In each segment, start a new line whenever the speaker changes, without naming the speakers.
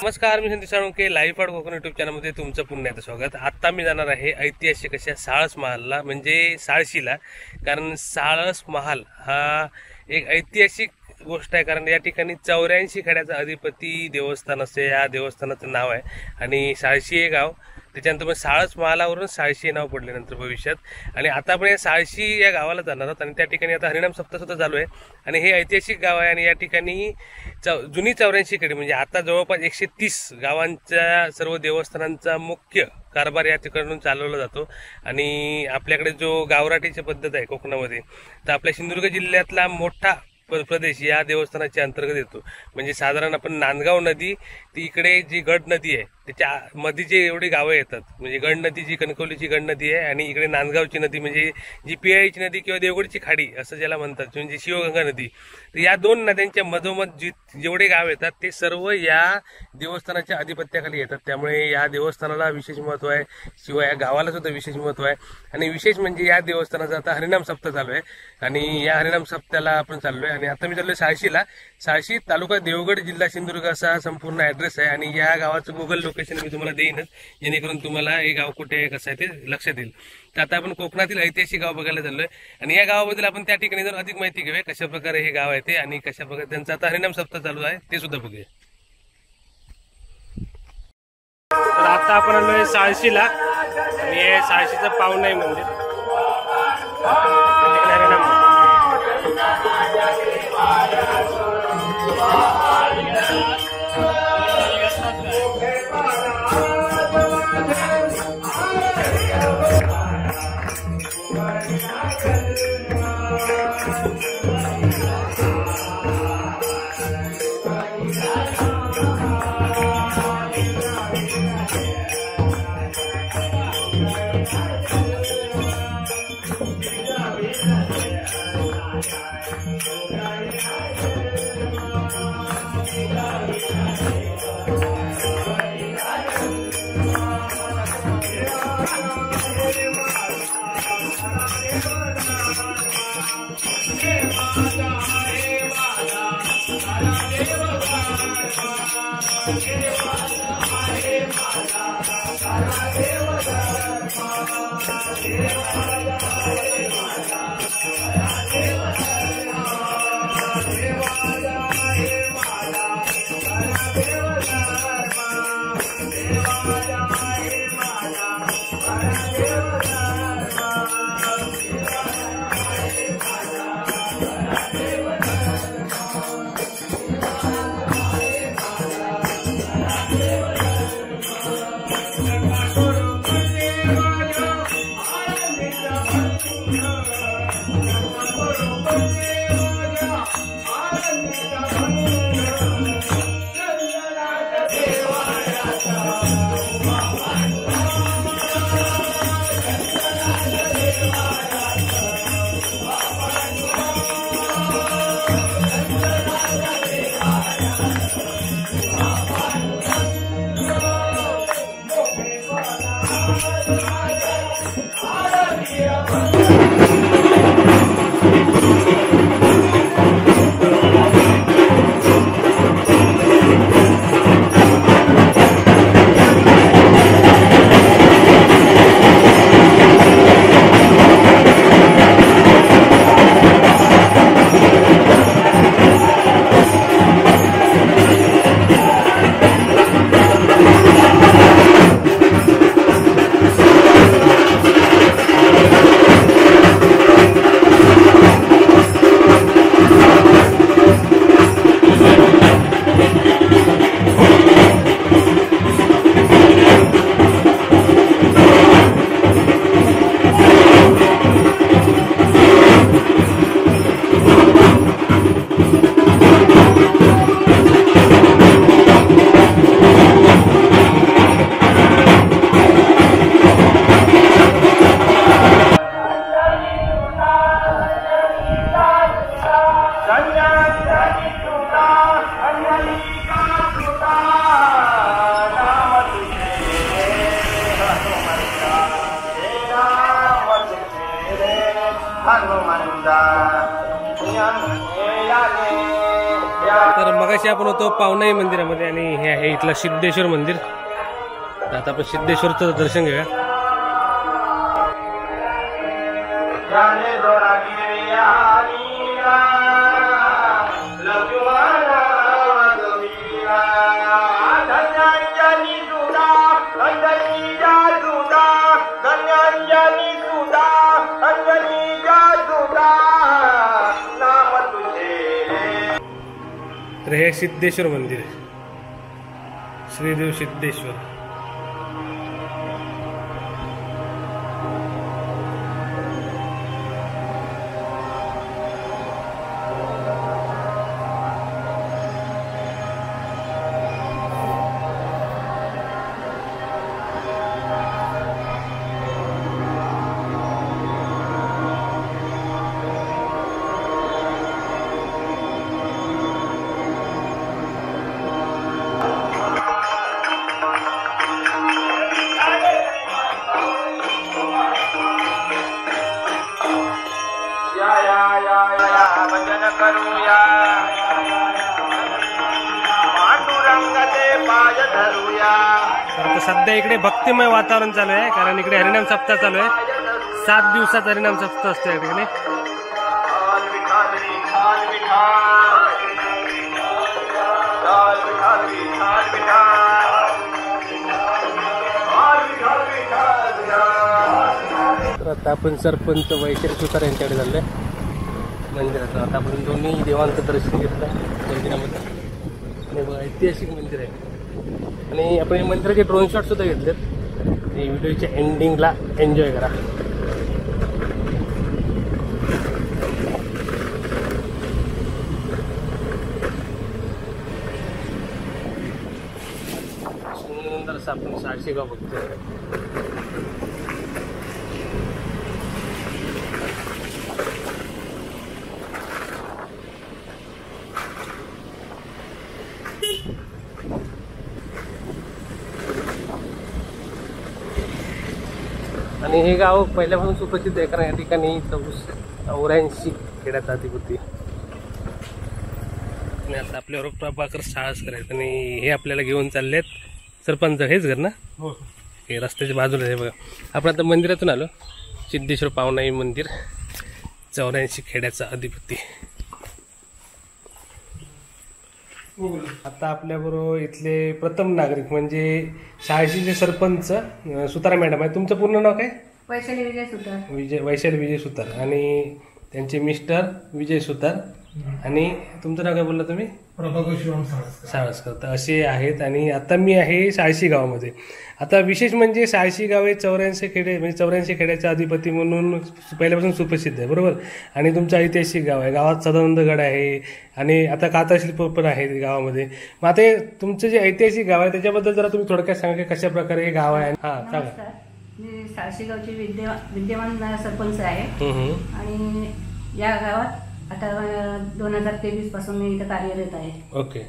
नमस्कार, मी संदीप साळुंके लाईव्ह पाड कोकण यूट्यूब चॅनलमध्ये तुमचं पुन्हा एकदा स्वागत। आता मी जाणार आहे ऐतिहासिक अशा साळस महालला, म्हणजे साळशीला। कारण साळस महाल हा एक ऐतिहासिक गोष्ट आहे, कारण या ठिकाणी 84 खड्याचा अधिपती देवस्थान असे या देवस्थानाचं नाव आहे। आणि साळशी हे गाव, त्याच्यानंतर मग साळस महालावरून साळशी हे नाव पडले नंतर भविष्यात। आणि आता आपण या साळशी या गावाला जाणार आहोत आणि त्या ठिकाणी आता हरिनाम सप्ताह सुद्धा चालू आहे। आणि हे ऐतिहासिक गाव आहे आणि या ठिकाणी जुनी 84 खडी, म्हणजे आता जवळपास 130 गावांच्या सर्व देवस्थानांचा मुख्य कारभार या ठिकाणून चालवला जातो। आणि आपल्याकडे जो गावराटीची पद्धत आहे कोकणामध्ये, तर आपल्या सिंधुदुर्ग जिल्ह्यातला मोठा प्रदेश या देवस्थानाच्या अंतर्गत येतो। म्हणजे साधारण आपण नांदगाव नदी, ती इकडे जी गड नदी आहे त्याच्या मध्ये जे एवढी गावं येतात, म्हणजे गड नदी जी कणकवलीची गड नदी आहे, आणि इकडे नांदगावची नदी म्हणजे जी पियाळीची नदी किंवा देवगडची खाडी असं ज्याला म्हणतात, म्हणजे शिवगंगा नदी। तर या दोन नद्यांच्या मधोमध जेवढे गाव येतात ते सर्व या देवस्थानाच्या अधिपत्याखाली येतात। त्यामुळे या देवस्थानाला विशेष महत्व आहे, शिवाय या गावाला सुद्धा विशेष महत्व आहे। आणि विशेष म्हणजे या देवस्थानाचा आता हरिनाम सप्ताह चालू आहे आणि या हरिनाम सप्त्याला आपण चाललोय। आणि आता मी चाललोय साळशीला। साळशी तालुका देवगड, जिल्हा सिंधुदुर्ग असा संपूर्ण ऍड्रेस आहे। आणि या गावाचं गुगल लोकेशन मी तुम्हाला देईनच, जेणेकरून तुम्हाला हे गाव कुठे आहे कसं आहे ते लक्षात येईल। तर आता आपण कोकणातील ऐतिहासिक गाव बघायला चाललोय आणि या गावाबद्दल आपण त्या ठिकाणी जर अधिक माहिती घेऊया, कशा प्रकारे हे गाव आहे ते आणि कशा प्रकारे त्यांचा आता हरिनाम सप्ताह चालू आहे ते सुद्धा बघूया। तर आता आपण आलोय साळशीला आणि हे साळशीचं पावनाई मंदिर, हरिनाम तर मगाशी आपण होतो पावनाई मंदिरामध्ये आणि हे आहे इथलं सिद्धेश्वर मंदिर. तर आता आपण सिद्धेश्वरचं दर्शन घेऊया. तर हे सिद्धेश्वर मंदिर आहे, श्रीदेव सिद्धेश्वर. आता सध्या इकडे भक्तिमय वातावरण चालू आहे, कारण इकडे हरिनाम सप्ताह चालू आहे. 7 दिवसाचा हरिनाम सप्ताह असतो या ठिकाणी. तर आता आपण सरपंच वैशाली सुतार यांच्याकडे चाललोय मंदिरात. आता आपण दोन्ही देवांचं दर्शन घेतलं मंदिरामध्ये. आणि बघा ऐतिहासिक मंदिर आहे आणि आपण या मंदिराचे ड्रोन शॉट सुद्धा घेतलेत. हे व्हिडिओच्या एंडिंगला एन्जॉय करा. सुंदर आपण साळशीगाव बघतोय. आणि हे गाव पहिल्यापासून सुप्रसिद्ध आहे, कारण या ठिकाणी 84 खेड्यात अधिपती. आणि आता आपल्यावर प्रभाकर साळसकर आहेत आणि हे आपल्याला घेऊन चाललेत. सरपंच हेच घर ना? हो. हे रस्त्याच्या बाजूला आहे बघा. आपण आता मंदिरातून आलो. सिद्धेश्वर पावनाई मंदिर, 84 खेड्याचा अधिपती. आता आपल्याबरोबर इथले प्रथम नागरिक म्हणजे शाळेचे सरपंच सुतार मॅडम आहे. तुमचं पूर्ण नाव काय?
वैशाली विजय सुतार.
वैशाली विजय सुतार आणि त्यांचे मिस्टर विजय सुतार. आणि तुमचं नाव काय बोलला तुम्ही?
प्रभाकर शिवम
साळसकर. तर असे आहेत. आणि आता मी आहे साळशी गावामध्ये. आता विशेष म्हणजे साळशी गाव हे 84 खेडे म्हणजे 84 खेड्याचा अधिपती म्हणून पहिल्यापासून सुप्रसिद्ध आहे, बरोबर. आणि तुमचं ऐतिहासिक गाव आहे. गावात सदानंदगड आहे आणि आता कातळशिल्प पण आहे गावामध्ये. मग आता तुमचं जे ऐतिहासिक गाव आहे त्याच्याबद्दल जरा तुम्ही थोडक्यात सांगा की कशा प्रकारे हे गाव आहे. हा सांगा.
मी साळशी गावची विद्यमान सरपंच आहे आणि या गावात आता 2023 पासून मी इथं कार्यरत आहे.
ओके.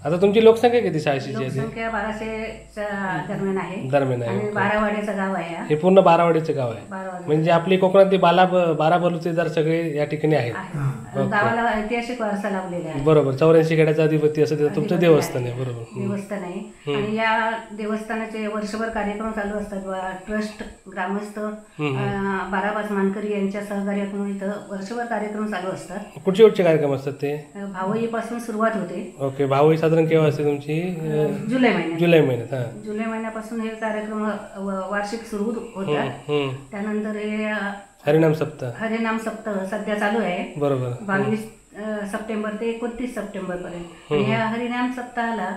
आता तुमची लोकसंख्या किती? शाळेची
लोकसंख्या 1200च्या दरम्यान आहे.
आणि
12 वाड्याचं गाव आहे.
हे पूर्ण 12 वाड्याचं गाव आहे. म्हणजे आपली कोकणातली 12 बलुतेदार सगळे या ठिकाणी आहेत.
गावाला ऐतिहासिक वारसा लाभलेला आहे.
बरोबर. 84 खेड्याचा अधिपती असं तुमचं देवस्थान आहे. बरोबर.
देवस्थान आहे आणि या देवस्थानाचे वर्षभर कार्यक्रम चालू असतात. ट्रस्ट, ग्रामस्थ, 12 मानकरी यांच्या सहकार्यातून इथं वर्षभर कार्यक्रम चालू असतात.
कुठचे कार्यक्रम असतात ते?
भावई पासून सुरुवात होते.
ओके. भावई साधारण केव्हा असते तुमची?
जुलै महिन्यात.
जुलै
महिन्यापासून हे कार्यक्रम वार्षिक सुरू होतात. त्यानंतर हे
हरिनाम सप्ताह
सध्या चालू आहे.
बरोबर.
22 सप्टेंबर ते 29 सप्टेंबर पर्यंत. या हरिनाम सप्ताहाला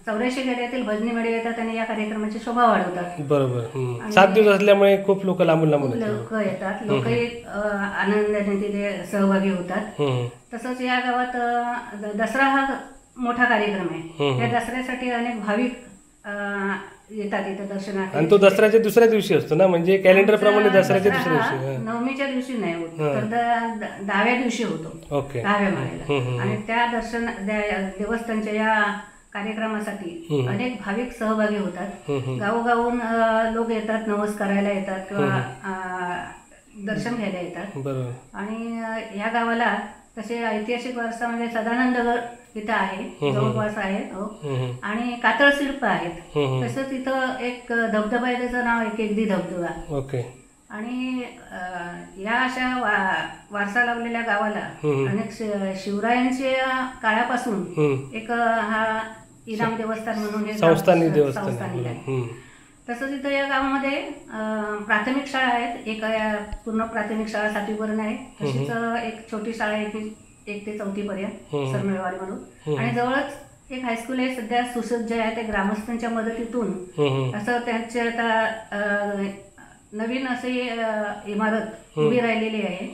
84 खेड्यातील भजनी मेळे येतात आणि या कार्यक्रमाची शोभा वाढवतात.
बरोबर. 7 दिवस असल्यामुळे खूप लोक लांबून
लोक येतात. लोकही आनंदाने तिथे सहभागी होतात. तसंच या गावात दसरा हा मोठा कार्यक्रम आहे. या दसऱ्यासाठी अनेक भाविक येतात इथं दर्शनासाठी.
आणि तो दसऱ्याच्या दुसऱ्या दिवशी असतो ना? म्हणजे कॅलेंडर प्रमाणे दसऱ्याच्या दुसऱ्या दिवशी?
नवमीच्या दिवशी नाही होत, तर 10व्या दिवशी होतो.
ओके.
10व्या माळेला. आणि त्या देवस्थानच्या या कार्यक्रमासाठी अनेक भाविक सहभागी होतात. गावोगावून लोक येतात, नवस करायला येतात किंवा दर्शन घ्यायला येतात.
बरोबर.
आणि या गावाला तसे ऐतिहासिक वारसा म्हणजे सदानंदगड इथं आहे, जवळपास आहे आणि कातळ शिल्प आहेत. तसंच इथं एक धबधबा आहे, त्याचं नाव आहे केकदी धबधबा.
ओके.
आणि या अशा वारसा लावलेल्या गावाला अनेक शिवरायांच्या काळापासून एक हा इनाम देवस्थान म्हणून
संस्थानी
आहे. तसंच इथं या गावामध्ये प्राथमिक शाळा आहेत. एक पूर्ण प्राथमिक शाळा 7वीपर्यंत आहे. तशीच एक छोटी शाळा आहे 1 ते 4थीपर्यंत सरमेळवाडी म्हणून. आणि जवळच एक हायस्कूल आहे, सध्या सुसज्ज आहे. ते ग्रामस्थांच्या मदतीतून असं त्यांचे आता नवीन अशी इमारत उभी राहिलेली आहे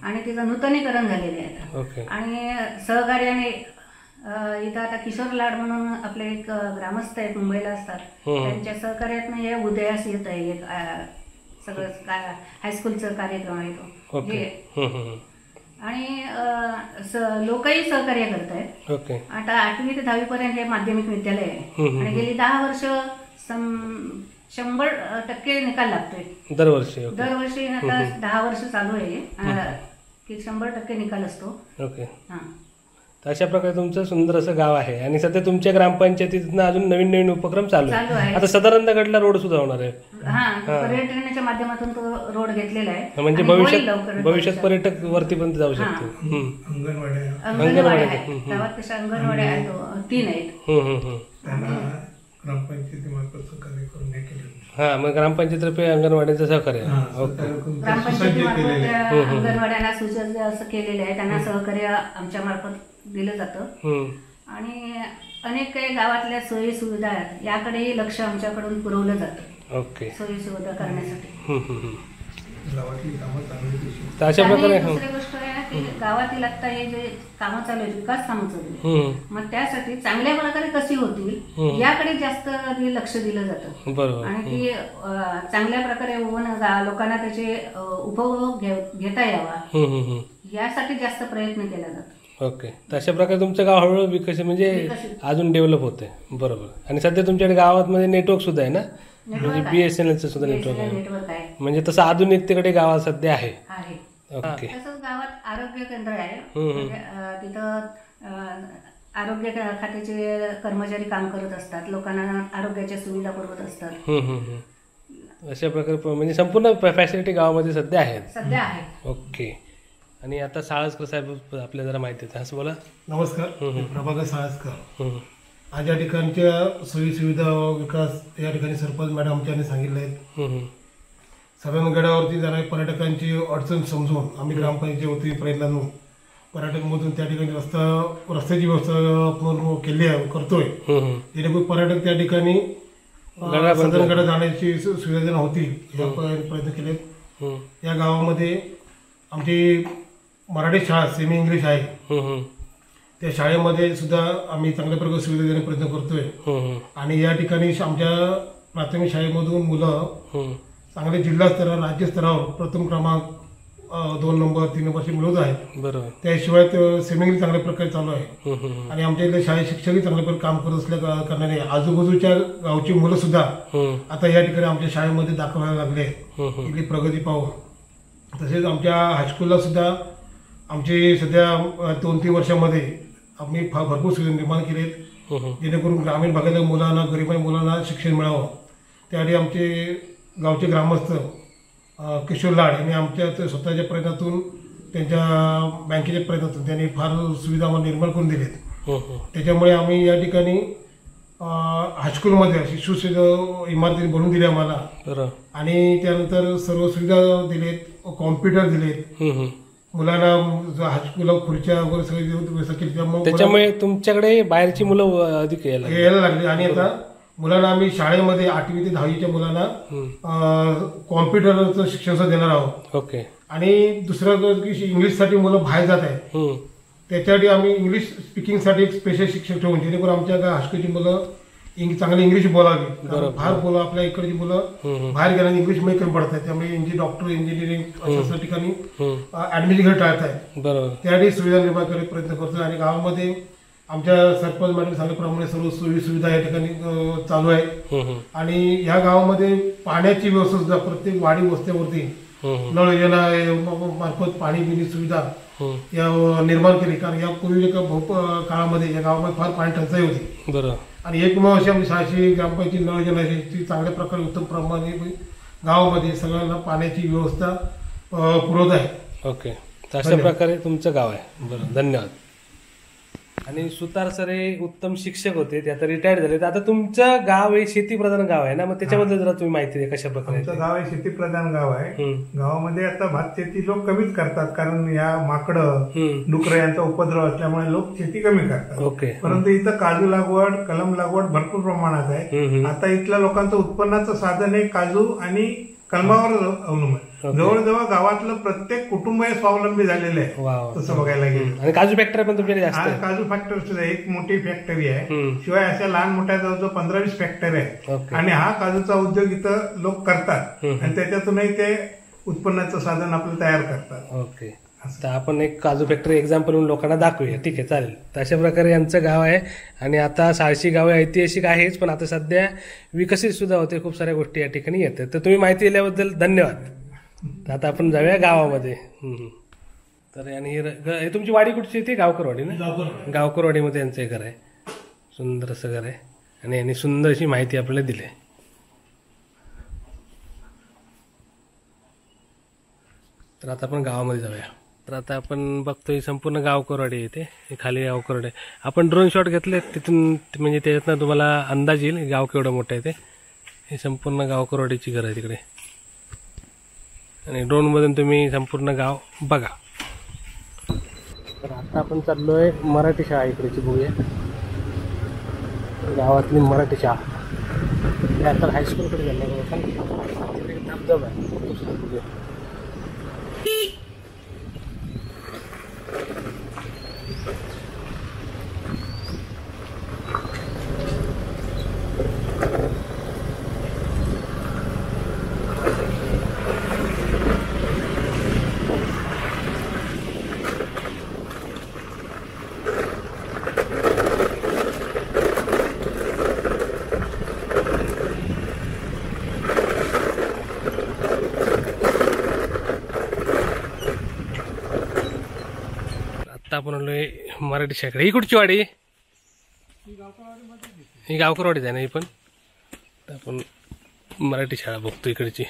आणि तिचं नूतनीकरण झालेले आहे. आणि सहकार्याने इथं आता किशोर लाड म्हणून आपले एक ग्रामस्थ आहेत, मुंबईला असतात, त्यांच्या सहकार्यातनं हे उदयास येत आहे एक सगळं हायस्कूलचं कार्यक्रम आहे तो. आणि लोकही सहकार्य करत आहेत. आता 8वी ते 10वीपर्यंत हे माध्यमिक विद्यालय आहे आणि गेली 10 वर्ष 100% निकाल लागतोय दरवर्षी. आता 10 वर्ष चालू आहे की 100% निकाल असतो.
तर अशा प्रकारे तुमचं सुंदर असं गाव आहे. आणि सध्या तुमच्या ग्रामपंचायतीतनं अजून नवीन नवीन उपक्रम चालू आहे. आता सदानंदगडला रोड सुद्धा होणार आहे.
पर्यटनाच्या माध्यमातून तो रोड घेतलेला आहे.
म्हणजे भविष्यात पर्यटक वरती पण जाऊ शकतो.
अंगणवाड्या आहेत गावात, तशा अंगणवाड्या आहेत 3 आहेत.
हा, मग ग्रामपंचायतर्फे अंगणवाड्याचं सहकार्य
अंगणवाड्यांना सुसज्ज असं केलेलं आहे. त्यांना सहकार्य आमच्या मार्फत दिलं जातं. आणि अनेक काही गावातल्या सोयी सुविधा आहेत, याकडेही लक्ष आमच्याकडून पुरवलं जातं. सोयी सुविधा करण्यासाठी.
अशा प्रकारे
दुसरी गोष्ट आहे की गावातील आता हे जे कामं चालू आहेत, विकास कामं चालू आहेत, मग त्यासाठी चांगल्या प्रकारे कशी होतील याकडे जास्त लक्ष दिलं जातं. आणि ती चांगल्या प्रकारे होऊन लोकांना त्याचे उपभोग घेता यावा यासाठी जास्त प्रयत्न केला जातो.
अशा प्रकारे तुमचं गाव हळूहळू विकसित म्हणजे अजून डेव्हलप होते. बरोबर. आणि सध्या तुमच्याकडे गावात मध्ये नेटवर्क सुद्धा आहे ना, म्हणजे BSNLचं सुद्धा नेटवर्क आहे. म्हणजे तसं आधुनिकतेकडे गावात सध्या आहे.
तसंच गावात आरोग्य केंद्र आहे. तिथं आरोग्य खात्याचे कर्मचारी काम करत असतात, लोकांना आरोग्याच्या सुविधा पुरवत असतात.
अशा प्रकारे म्हणजे संपूर्ण फॅसिलिटी गावामध्ये सध्या
आहे.
ओके. आणि आता साळसकर साहेब आपल्याला जरा माहिती आहे, असं बोला.
नमस्कार, प्रभाकर साळसकर. आज या ठिकाणच्या सोयी सुविधा विकास या ठिकाणी सरपंच मॅडम आमच्याने सांगितले आहेत. सभागडावरती जाणाऱ्या पर्यटकांची अडचण समजून आम्ही ग्रामपंचायतीच्या वतीने प्रयत्नांतून पर्यटकमधून त्या ठिकाणी रस्त्याची व्यवस्था आपण करतोय, जेणेकरून पर्यटक त्या ठिकाणी सदनगडा जाण्याची सुविधा त्यांना होतील या प्रयत्न केलेत. या गावामध्ये आमची मराठी शाळा सेमी इंग्लिश आहे, त्या शाळेमध्ये सुद्धा आम्ही चांगल्या प्रकारे सुविधा देण्याचा प्रयत्न करतोय. आणि या ठिकाणी आमच्या प्राथमिक शाळेमधून मुलं चांगले जिल्हा स्तरावर राज्य स्तरावर प्रथम क्रमांक 2 नंबर 3 नंबरची मिळवत आहेत. त्याशिवाय सेमी इंग्लिश चांगल्या प्रकारे चालू आहे. आणि आमच्या इथले शाळेत शिक्षकही चांगल्या प्रकारे काम करत असल्या कारणाने आजूबाजूच्या गावची मुलं सुद्धा आता या ठिकाणी आमच्या शाळेमध्ये दाखवायला लागले आहेत इथली प्रगती पाहून. तसेच आमच्या हायस्कूलला सुद्धा आमची सध्या 2-3 वर्षामध्ये आम्ही भरपूर सुविधा निर्माण केलेत, जेणेकरून ग्रामीण भागातल्या मुलांना, गरीब मुलांना शिक्षण मिळावं. त्यासाठी आमचे गावचे ग्रामस्थ किशोर लाड यांनी आमच्या स्वतःच्या प्रयत्नातून, त्यांच्या बँकेच्या प्रयत्नातून त्यांनी फार सुविधा आम्हाला निर्माण करून दिलेत. त्याच्यामुळे आम्ही या ठिकाणी हायस्कूलमध्ये सुविधा इमारती बनवून दिल्या आम्हाला. आणि त्यानंतर सर्व सुविधा दिलेत, कॉम्प्युटर दिलेत मुलांना, हायस्कूलला खुर्च्या वगैरे सगळी व्यवस्था केली.
त्याच्यामुळे तुमच्याकडे बाहेरची मुलं अधिक
यायला लागली. आणि आता मुलांना आम्ही शाळेमध्ये 8वी ते 10वीच्या मुलांना कॉम्प्युटरचं शिक्षण सुद्धा देणार आहोत. आणि दुसरं की इंग्लिशसाठी मुलं बाहेर जात आहेत, त्याच्यासाठी आम्ही इंग्लिश स्पीकिंगसाठी एक स्पेशल शिक्षक ठेवून, जेणेकरून आमच्या हायस्कूलची मुलं चांगली इंग्लिश बोलावी. बाहेर बोला, आपल्या इकडची मुलं बाहेर गेल्याने इंग्लिश मध्ये कमी पडत आहेत, त्यामुळे डॉक्टर, इंजिनिअरिंग अशा ठिकाणी ऍडमिशन घेऊन टाळत आहेत. त्यासाठी सुविधा निर्माण करण्याचा प्रयत्न करतो. आणि गावामध्ये आमच्या सरपंच मॅडम सांगितल्याप्रमाणे सर्व सोयी सुविधा या ठिकाणी चालू आहे. आणि ह्या गावामध्ये पाण्याची व्यवस्था सुद्धा प्रत्येक वाडी वस्त्यावरती नळ योजना मार्फत पाणी बिणी सुविधा या निर्माण केली. कारण यापूर्वी काळामध्ये या गावामध्ये फार पाणी टंचाई होती.
बरोबर.
आणि एकमेव अशी आमची 600 ग्रामपंचायत नळ योजना ती चांगल्या प्रकारे उत्तम प्रमाणे गावामध्ये सगळ्यांना पाण्याची व्यवस्था पुरवत आहे.
ओके, तर अशा प्रकारे तुमचं गाव आहे. बरं, धन्यवाद. आणि सुतार सर हे उत्तम शिक्षक होते, ते आता रिटायर्ड झाले. तर आता तुमचं गाव हे शेतीप्रधान गाव आहे ना, मग त्याच्याबद्दल जरा तुम्ही माहिती द्या कशा प्रकारे.
आमचं गाव हे शेतीप्रधान गाव आहे. गावामध्ये आता भात शेती लोक कमीच करतात, कारण या माकडं डुकर यांचा उपद्रव असल्यामुळे लोक शेती कमी करतात.
ओके.
परंतु इथं काजू लागवड, कलम लागवड भरपूर प्रमाणात आहे. आता इथल्या लोकांचं उत्पन्नाचं साधन आहे काजू आणि कलमावर अवलंबून. जवळजवळ गावातलं प्रत्येक कुटुंब हे स्वावलंबी झालेलं आहे तसं बघायला गेलं.
आणि काजू फॅक्टरी पण तुमच्याकडे जास्त आहे.
काजू फॅक्टरी सुद्धा एक मोठी फॅक्टरी आहे. शिवाय अशा लहान मोठ्या जवळजवळ 15-20 फॅक्टरी आहेत. आणि हा काजूचा उद्योग इथं लोक करतात आणि त्याच्यातूनही ते उत्पन्नाचं साधन आपलं तयार करतात.
ओके, तर आपण एक काजू फॅक्टरी एक्झाम्पल म्हणून लोकांना दाखवूया. ठीक आहे, चालेल. तर अशा प्रकारे यांचं गाव आहे. आणि आता साळशी गाव ऐतिहासिक आहेच, पण आता सध्या विकसित सुद्धा होते. खूप साऱ्या गोष्टी या ठिकाणी येतात. तर तुम्ही माहिती दिल्याबद्दल धन्यवाद. तर आता आपण जाऊया गावामध्ये. तर आणि हे तुमची वाडी कुठची ती? गावकरवाडी ना? गावकरवाडीमध्ये यांचं घर आहे. सुंदर असं घर आहे आणि यांनी सुंदर अशी माहिती आपल्याला दिली. तर आता आपण गावामध्ये जाऊया. तर आता आपण बघतोय संपूर्ण गावकरवाडी येते, खाली गावकरवाडी. आपण ड्रोन शॉट घेतले तिथून, म्हणजे त्याच्यातनं तुम्हाला अंदाज येईल गाव केवढं मोठं आहे ते. हे संपूर्ण गावकरवाडीची घर आहे तिकडे, आणि ड्रोनमधून तुम्ही संपूर्ण गाव बघा. तर आता आपण चाललोय मराठी शाळा इकडेची बघूया. गावातली मराठी शाळा आता हायस्कूलकडे जाणार. तिकडे धबधबा आहे. आपण आलोय मराठी शाळेकडे. ही कुठची वाडी? ही गावकरवाडीच आहे ना ही पण. आपण मराठी शाळा बघतो इकडची.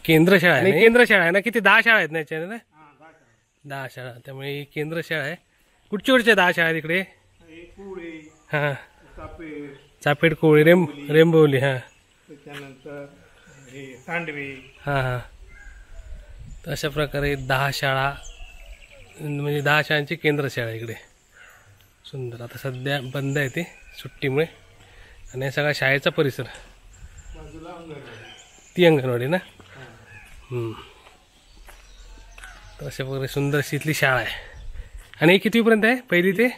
केंद्र शाळा आहे, केंद्र शाळा आहे ना. किती 10 शाळा आहेत ना याच्या ना? 10 शाळा. त्यामुळे ही केंद्र शाळा आहे. कुठची 10 शाळा आहेत इकडे? हा, चापेड, कोळी, रेंबवली. हा,
त्याच्यानंतर सांडवी.
हा हा. तर अशा प्रकारे 10 शाळा, म्हणजे 10 शाळांची केंद्र शाळा इकडे. सुंदर. आता सध्या बंद आहे ती सुट्टीमुळे. आणि हे सगळा शाळेचा परिसर. ती अंगणवाडी ना? तर अशा प्रकारे सुंदर अशी इथली शाळा आहे. आणि ही कितवीपर्यंत आहे? पहिली ते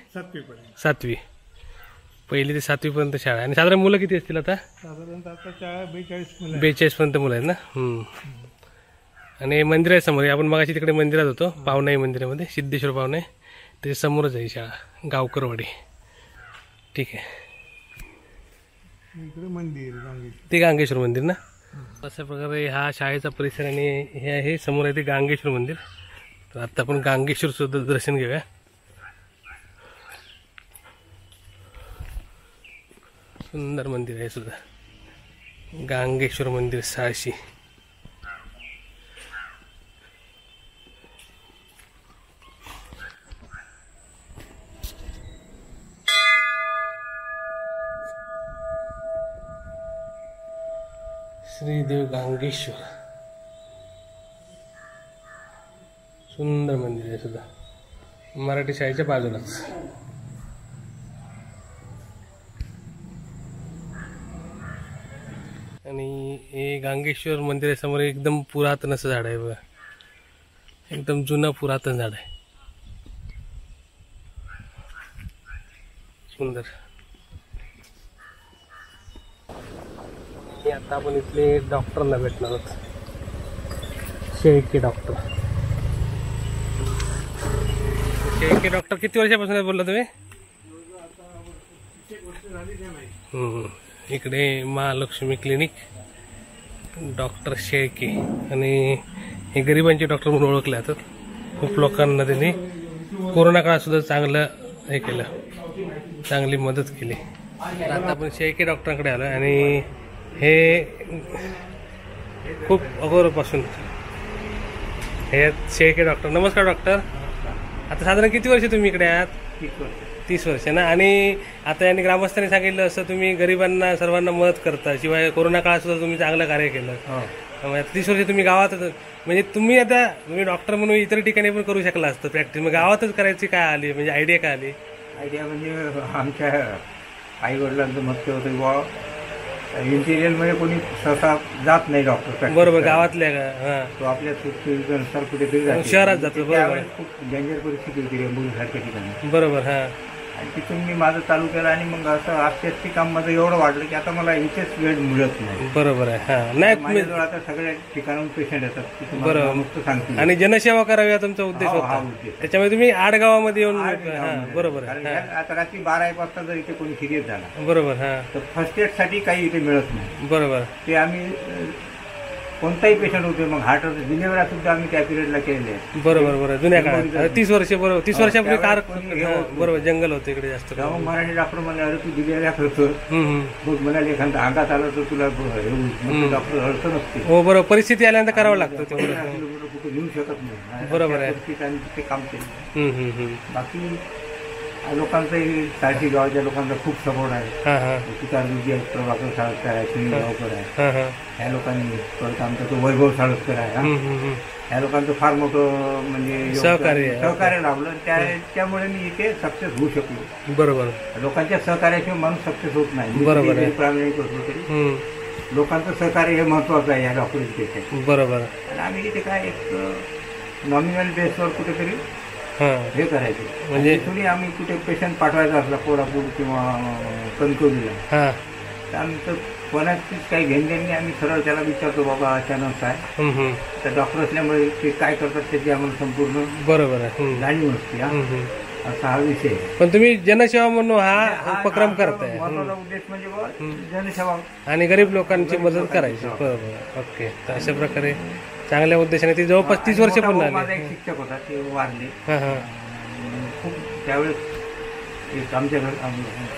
7वी. पहिली ते 7वी पर्यंत शाळा आहे. आणि साधारण मुलं किती असतील आता?
साधारणतः आता
42 पर्यंत मुलं आहेत ना? आणि मंदिर आहे समोर. आपण मगाशी तिकडे मंदिरात होतो, पावनाई मंदिरामध्ये, सिद्धेश्वर पावनाई. त्याच्या समोरच आहे शाळा, गावकरवाडी. ठीक आहे.
मंदिर
ते गांगेश्वर मंदिर ना? अशा प्रकारे हा शाळेचा परिसर. आणि हे आहे समोर आहे ते गांगेश्वर मंदिर. तर आता आपण गांगेश्वर सुद्धा दर्शन घेऊया. सुंदर मंदिर आहे सुद्धा, गांगेश्वर मंदिर साळशी. श्रीदेव गांगेश्वर. सुंदर मंदिर आहे सुद्धा, मराठी शाळेच्या बाजूलाच. आणि हे गांगेश्वर मंदिरासमोर एकदम पुरातन असं झाड आहे बघा. एकदम जुनं पुरातन झाड आहे. सुंदर. आता आपण इथले डॉक्टरला भेटणार आहोत. शेळके डॉक्टर. शेळके डॉक्टर किती वर्षापासून बोलला तुम्ही? इकडे महालक्ष्मी क्लिनिक, डॉक्टर शेळके. आणि हे गरिबांचे डॉक्टर म्हणून ओळखले जातात. खूप लोकांना त्यांनी कोरोना काळात सुद्धा चांगलं हे केलं, चांगली मदत केली. आता आपण शेळके डॉक्टरांकडे आलो आणि हे खूप अगोदरपासून हे शेळके डॉक्टर. नमस्कार डॉक्टर. आता साधारण किती वर्ष तुम्ही इकडे आहात? 30 वर्ष ना. आणि आता यांनी ग्रामस्थांनी सांगितलं असं तुम्ही गरिबांना सर्वांना मदत करता, शिवाय कोरोना काळात सुद्धा तुम्ही चांगलं कार्य केलं. त्यामुळे 30 वर्ष तुम्ही गावातच, म्हणजे तुम्ही डॉक्टर म्हणून इतर ठिकाणी पण करू शकला असतं प्रॅक्टिस, मग गावातच करायची काय आली, म्हणजे आयडिया काय आली?
आयडिया म्हणजे आमच्या आई वडिलांचं मत होतं की बुवा इंटिरियरमध्ये कोणी सहसा जात नाही डॉक्टर.
बरोबर, गावातल्या का?
तो आपल्या सुखसुविधेनुसार कुठेतरी जातो,
शहरात जातो. बरोबर,
खूप डेंजर परिस्थिती होती रेंबुलीसारख्या ठिकाणी.
बरोबर. हा.
आणि तिथून मी माझं चालू केलं आणि मग असं आस्ते काम माझं एवढं वाढलं की आता मला इथेच वेळ मिळत नाही.
बरोबर आहे. हा, नाही
माझ्याजवळ आता सगळ्या ठिकाणाहून पेशंट येतात.
बरोबर,
नुसतं सांगतो.
आणि जनसेवा करावी हा तुमचा उद्देश
हा
होता.
उद्देश.
त्याच्यामुळे तुम्ही आडगावामध्ये येऊन. बरोबर
कारण
आहे.
आता रात्री 12-1 वाजता जर इथे कोणी सिरियस झाला
बरोबर. हा,
तर फर्स्ट एड साठी काही इथे मिळत नाही.
बरोबर.
ते आम्ही कोणताही पेशंट होते, मग हार्ट डिलिव्हरी सुद्धा आम्ही त्या पिरियडला केलेले आहे.
बरोबर. बरोबर, जुन्या काळात 30 वर्ष. बरोबर, 30 वर्षापूर्वी कार.
त्यावेळेस
बरोबर, जंगल होतं इकडे जास्त.
तेव्हा मराठी डॉक्टर म्हणे अरे तू डिलिव्हरी करतो, मग म्हणाले एखादा अंगात आलं तर तुला डॉक्टर अडचण असते.
हो, बरोबर, परिस्थिती आल्यानंतर करावं लागतं तेवढं.
कुठे घेऊ शकत नाही.
बरोबर आहे.
आम्ही तिथे काम केलं. बाकी लोकांचाही सारखी गावाच्या लोकांचा खूप सपोर्ट आहे. तुषारजी आहेत, प्रभाकर साळसकर आहे, सुनील गावकर आहे, ह्या लोकांनी. परत आमचा तो वैभव साळसकर आहे. ह्या लोकांचं फार मोठं म्हणजे सहकार्य लाभलं. त्यामुळे मी इथे सक्सेस होऊ शकलो.
बरोबर.
लोकांच्या सहकार्याशिवाय माणूस सक्सेस होत नाही.
बरोबर आहे.
प्रामाणिक असलो तरी लोकांचं सहकार्य हे महत्वाचं आहे या डॉक्टरची पेक्षा.
बरोबर.
आणि आम्ही इथे काय एक नॉमिनल बेसवर कुठेतरी हे करायचं, म्हणजे थोडी आम्ही कुठे पेशंट पाठवायचा असला कोल्हापूर किंवा कणकवलीला, तर आम्ही तर कोणाचीच काही घेणदेण नाही. आम्ही सरळ त्याला विचारतो बाबा अचानक काय, तर डॉक्टर असल्यामुळे ते काय करतात त्याची आम्हाला संपूर्ण
बरोबर आहे
जाणीव असते. असा हा विषय.
पण तुम्ही जनसेवा म्हणून हा उपक्रम करताय.
महत्वाचा उद्देश म्हणजे जनसेवा
आणि गरीब लोकांची मदत करायची. बरोबर. ओके. तर अशा प्रकारे चांगल्या उद्देशाने ती जवळपास 30 वर्ष पूर्ण आली.
माझा एक शिक्षक होता, ते वारले. खूप त्यावेळेस एक आमच्या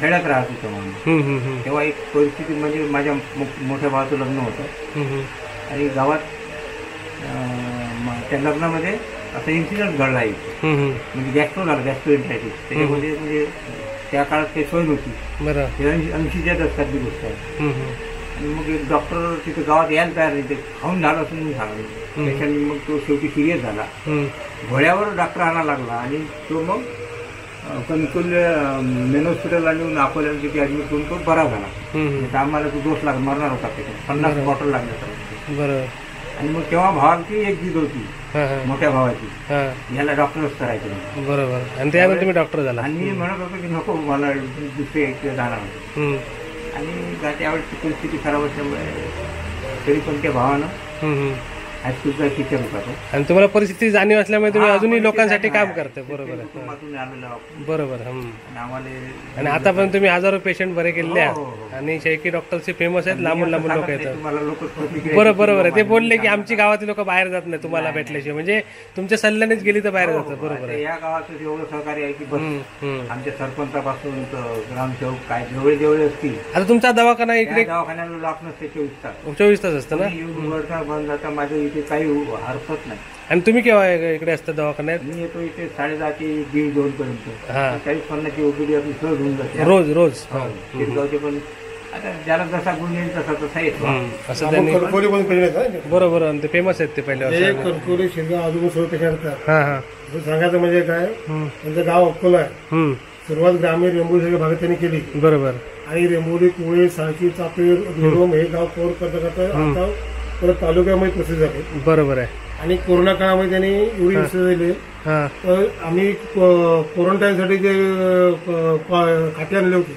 खेड्यात राहत होतो म्हणून. तेव्हा एक परिस्थिती म्हणजे माझ्या मोठ्या भावाचं लग्न होतं आणि गावात त्या लग्नामध्ये असा इन्सिडेंट घडला आहे. म्हणजे गॅस्ट्रो झाला, गॅस्ट्रोएंटायटिस. त्याच्यामध्ये म्हणजे त्या काळात काही सोय नव्हती. बरं. 80च्या दशकातली गोष्ट आहे. आणि मग एक डॉक्टर तिथे गावात यायला तयार नाही, ते खाऊन झालं असं म्हणून सांगले. त्याच्याने मग तो शेवटी सिरियस झाला. घोड्यावर डॉक्टर आणायला लागला आणि तो मग कणकवली मेन हॉस्पिटल आणि अकोल्याला तिथे ऍडमिट करून तो बरा झाला. तर आम्हाला तो दोष मरणार होता. त्याच्यात 50 बॉटल लागल्या. बरं. आणि मग तेव्हा भावाची एक जिद होती, मोठ्या भावाची, याला डॉक्टरच करायचं. बरोबर. आणि त्यानंतर तुम्ही डॉक्टर झाला. आणि मी म्हणत होतो की नको मला दुसरे जाणार होते. आणि त्यावेळेची परिस्थिती खराब असल्यामुळे तरी पण त्या भावानं हायस्कूलचा टीचर होता तो. आणि तुम्हाला परिस्थिती जाणीव असल्यामुळे तुम्ही अजूनही लोकांसाठी काम करता. बरोबर आहे. बरोबर. आणि आता पण तुम्ही हजारो पेशंट बरे केलेले आहात आणि शेळके डॉक्टरचे फेमस आहेत, लांबून लांबून लोक येतात. बरोबर आहे. ते बोलले की आमची गावातील लोक बाहेर जात नाही तुम्हाला भेटल्याशिवाय, म्हणजे तुमच्या सल्ल्यानेच गेली तर बाहेर जातात. बरोबर आहे. या गावाचं एवढं सहकार्य आहे की आमच्या सरपंचापासून ग्रामसेवक काय जवळ जवळ असतील. आता तुमचा दवाखाना इकडे दवाखान्याला लॉक नसते 24 तास असतं ना. बंद जाता माझं काही हरकत नाही. आणि तुम्ही केव्हा इकडे असता दवाखान्यात? मी येतो इथे 10:30 ते 1:30-2 पर्यंत. 40-50 ओपीडी आपली सहज होऊन जाते रोज. शिरगावचे पण आता ज्याला जसा गुण येईल तसा तसा येतो असं त्यांनी. बरोबर. ते फेमस आहेत ते पहिले
कणकवली शिरगाव अजून सर्व पेशंट. सांगायचं म्हणजे काय, त्यांचं गाव अकोला आहे. सुरुवात ग्रामीण रेंबोली भागात त्यांनी केली. बरोबर. आणि रेंबोली, कुळे, साळशी, चापेर, हे गाव कव्हर करता करता आता परत तालुक्यामध्ये प्रसिद्ध झाले. बरोबर आहे. आणि कोरोना काळामध्ये त्यांनी एवढी यशस्वी झाली तर आम्ही क्वारंटाईनसाठी जे खाते आणले होते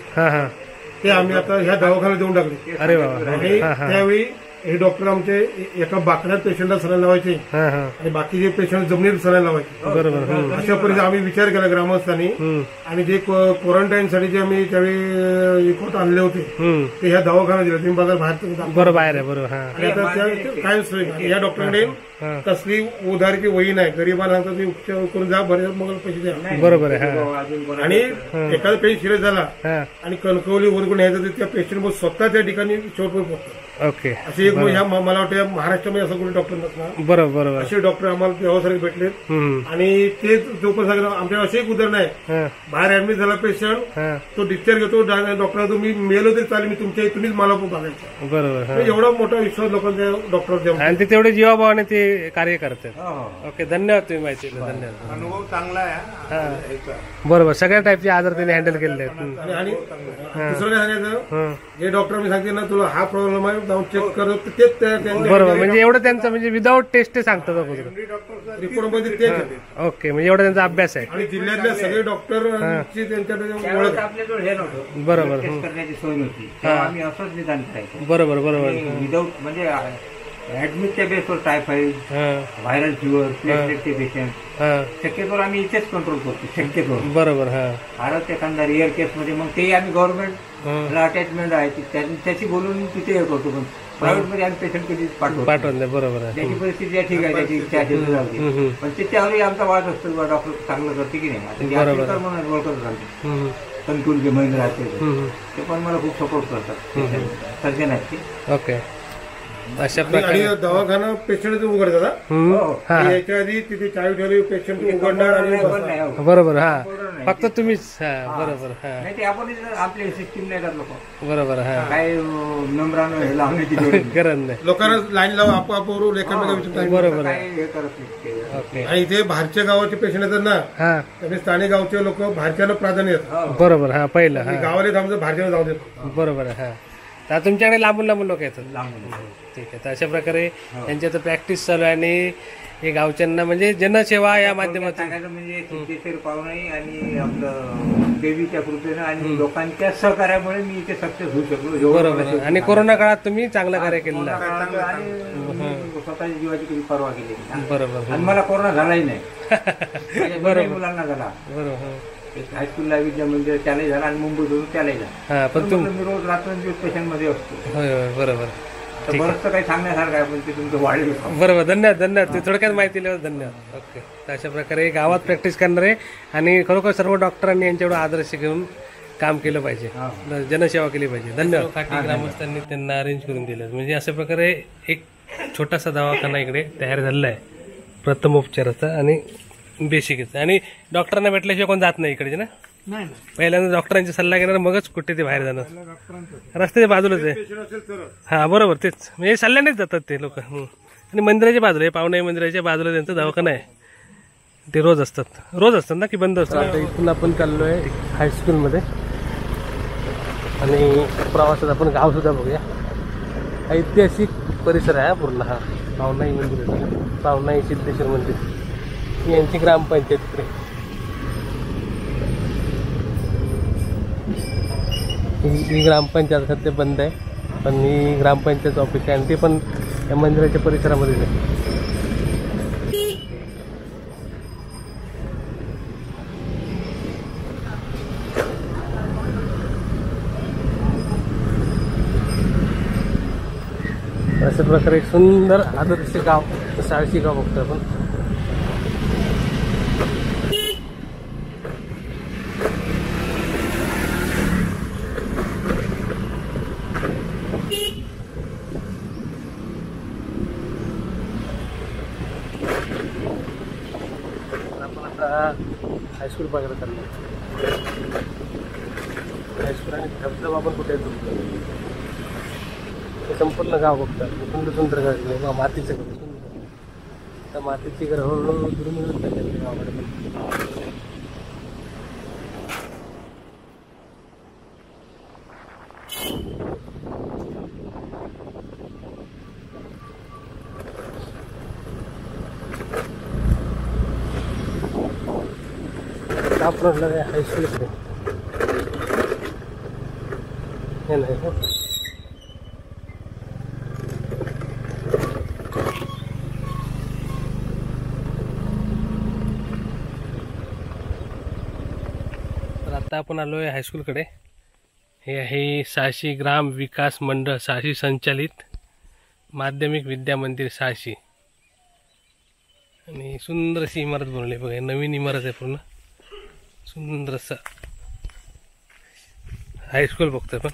ते आम्ही आता ह्या दवाखान्यात देऊन टाकले. अरे बाबा. आणि त्यावेळी हे डॉक्टर आमचे एका बाकड्यात पेशंटला सलाईन लावायचे आणि बाकीचे पेशंट जमिनीत सलाईन लावायचे. बरोबर. अशा परिस्थिती आम्ही विचार केला ग्रामस्थांनी. आणि जे क्वारंटाईन साठी जे आम्ही त्यावेळी रिपोर्ट आणले होते ते ह्या दवाखान्यात दिले. तुम्ही बघा बाहेर. बरोबर आहे. बरोबर. आणि आता काय या डॉक्टरकडे कसली उधारीची वही नाही. गरिबांना सांगतात तुम्ही उपचार करून जा, बरे मग पैसे द्या.
बरोबर आहे. हा.
आणि एखादा पेशंट सिरियस झाला
हा.
आणि कणकवली वरून न्यायचं तर त्या पेशंट स्वतः त्या ठिकाणी शेवटपर्यंत पोहोचतात.
ओके.
असे एक मला वाटतं या महाराष्ट्रामध्ये असं कोणी डॉक्टर नसणार.
बरोबर बरोबर.
असे डॉक्टर आम्हाला व्यवसाय भेटले. आणि ते जो पण सांगितलं आमच्या असे एक उदाहरण आहे.
हा.
बाहेर ऍडमिट झाला पेशंट,
हा.
तो डिस्चार्ज घेतो, डॉक्टर तुम्ही मेलो तरी चालेल, मी तुमच्या तुम्हीच मला बघायचं.
बरोबर. हा.
एवढा मोठा विश्वास लोकांच्या डॉक्टर.
आणि ते तेवढे जीवाभावाने ते कार्य करतात.
हो.
ओके, धन्यवाद तुम्ही माहिती दिली. धन्यवाद.
अनुभव चांगला आहे.
हा. बरोबर, सगळ्या टाईपचे आजार त्यांनी हँडल केलेले आहेत.
आणि दुसरं काय सांगायचं,
हं.
जे डॉक्टर मी सांगते ना तुला हा प्रॉब्लेम आहे, जाऊन चेक करत तेच
बरोबर, म्हणजे एवढं त्यांचं म्हणजे विदाऊट टेस्ट ते सांगतात अगोदर.
रिपोर्ट मध्ये तेच येते.
ओके, म्हणजे एवढा त्यांचा अभ्यास आहे.
आणि जिल्ह्यातल्या सगळे डॉक्टरची त्यांच्याकडे ओळख
त्यावेळेस
आहे.
आपल्याजवळ हे नव्हतं,
बरोबर.
टेस्ट करण्याची सोय नव्हती, तेव्हा आम्ही असंच निदान करायचो.
बरोबर बरोबर.
विदाऊट म्हणजे ऍडमिटच्या बेसवर टायफॉइड,
हा.
व्हायरल फिवर, प्लेटलेटचे पेशंट
हा.
शक्यतोवर आम्ही इथेच कंट्रोल करतो. शक्यतोवर
बरोबर. हा.
भारत एखादा रिअर केस मध्ये मग ते आम्ही गव्हर्नमेंटला अटॅचमेंट आहे त्याची बोलून तिथे हे करतो. पण प्रायव्हेट मध्ये आम्ही पेशंट कधीच
पाठवून द्या. बरोबर आहे.
त्याची परिस्थिती ठीक आहे, त्याची इच्छा असेल तर जाऊ दे. पण त्याच्यावरही आमचा वाद असतो, डॉक्टर चांगलं करते की नाही. आता म्हणून ओळखत झालं कंटूलचे महिंद्रा असते ते पण मला खूप सपोर्ट करतात, सर्जन आहेत ते.
ओके, अशा
आणि
प्रकारे.
दवाखाना पेशंट उघडतात.
हा.
याच्या आधी तिथे चावी ठेवली, पेशंट उघडणार आणि बसणार.
बरोबर. हा, फक्त तुम्हीच. हा. बरोबर. हा.
नाही ते आपण आपली सिस्टीम नाही करत लोक,
बरोबर. हा.
काय नंबरानं हे लावण्याची गरज
गरज नाही.
लोकांना लाईन लावून आपोआप लेखन विचारतात.
बरोबर
काय
आहे.
हे करत नाही.
ओके.
आणि इथे बाहेरच्या गावाचे पेशंट येतात ना,
हा.
त्यामुळे स्थानिक गावचे लोक बाहेरच्याला प्राधान्य देतात.
बरोबर. हा, पहिलं. हा.
गावाला थांबतं, बाहेरच्याला जाऊ देत.
बरोबर आहे. हा. तर तुमच्याकडे लांबून लांबून लोक येतात.
लांबून.
ठीक आहे. तर अशा प्रकारे त्यांची आता प्रॅक्टिस चालू आहे आणि हे गावच्यांना म्हणजे जनसेवा या माध्यमातून
सांगायचं म्हणजे सिद्धेश्वर पावनाई आणि आपलं देवीच्या कृपेनं आणि लोकांच्या सहकार्यामुळे मी इथे सक्सेस होऊ शकलो.
बरोबर आहे. आणि कोरोना काळात तुम्ही चांगलं कार्य केलेलं आहे.
आणि स्वतःच्या जीवाची कधी पर्वा केली नाही.
बरोबर.
आणि मला कोरोना झालाही नाही. बरोबर, मुलांना झाला.
बरोबर.
हायस्कूलला विद्या मंदिर त्यालाही झाला आणि मुंबईतून त्यालाही झाला.
हा, पण
मी रोज रात्रंदिवस पेशंट मध्ये असतो.
होय होय. बरोबर.
तर बरंचसं काही सांगण्यासारखं आहे, पण ते तुमचं वाढेल.
बरोबर. धन्यवाद. धन्यवाद. ते थोडक्यात माहिती दिल्यावर धन्यवाद. ओके. तर अशा प्रकारे गावात प्रॅक्टिस करणारे आणि खरोखर सर्व डॉक्टरांनी यांच्याकडे आदर्श घेऊन काम केलं पाहिजे, जनसेवा केली पाहिजे. धन्यवाद. काठी ग्रामस्थांनी त्यांना अरेंज करून दिलं. म्हणजे अशा प्रकारे एक छोटासा दवाखाना इकडे तयार झालेला आहे, प्रथमोपचाराचा आणि बेसिकचा. आणि डॉक्टरांना भेटल्याशिवाय कोण जात नाही इकडे ना. पहिल्यांदा डॉक्टरांचा सल्ला घेणार, मगच कुठे ते बाहेर जाणार. रस्त्याच्या बाजूलाच आहे. हा, बरोबर. तेच म्हणजे सल्ल्यानेच जातात ते लोक. आणि मंदिराच्या बाजूला आहे, पावनाई मंदिराच्या बाजूला त्यांचा दवाखाना आहे. ते रोज असतात ना की बंद असतात. आता इथून आपण चाललो आहे हायस्कूलमध्ये आणि प्रवासात आपण गाव सुद्धा बघूया. ऐतिहासिक परिसर आहे पूर्ण हा पावनाई मंदिर, पावनाई सिद्धेश्वर मंदिर. यांची ग्रामपंचायत इकडे. ही ग्रामपंचायत सध्या बंद आहे, पण ही ग्रामपंचायत ऑफिस आहे आणि ते पण या मंदिराच्या परिसरामध्येच आहे. अशा प्रकारे सुंदर आदर्श गाव, साळशी गाव बघतो आपण. हायस्कूल बघायला चाललं. हायस्कूल आणि धबधबा पण कुठे येतो, संपूर्ण गाव बघतात. सुंदर सुंदर घर, मातीचं घर, त्या मातीची घर हळूहळू दुरून गावाकडे पण. आपण हायस्कूलकडे हे नाही. तर आता आपण आलो आहे हायस्कूलकडे. हे आहे साळशी ग्राम विकास मंडळ साळशी संचालित माध्यमिक विद्या मंदिर साळशी. आणि सुंदर अशी इमारत बनवली बघा, नवीन इमारत आहे पूर्ण. सुंदर असं हायस्कूल बघतोय पण.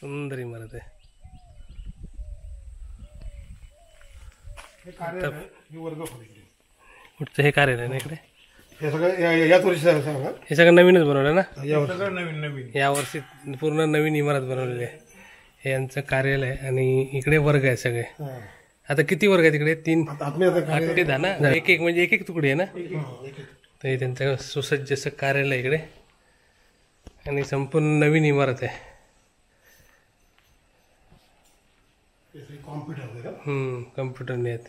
सुंदर इमारत आहे. कुठचं हे कार्यालय ना इकडे?
हे सगळं याच वर्षी सांगा.
हे सगळं नवीनच बनवलं ना?
सगळं नवीन नवीन.
या वर्षी पूर्ण नवीन इमारत बनवलेली आहे. हे यांचं कार्यालय आणि इकडे वर्ग आहे सगळे. आता किती वर्ग आहे तिकडे? 3 8 ते 10 ना? एक एक म्हणजे एक एक तुकडी आहे ना? तर हे त्यांचं सुसज्ज असं कार्यालय इकडे आणि संपूर्ण नवीन इमारत आहे. कम्प्युटर नाही आहेत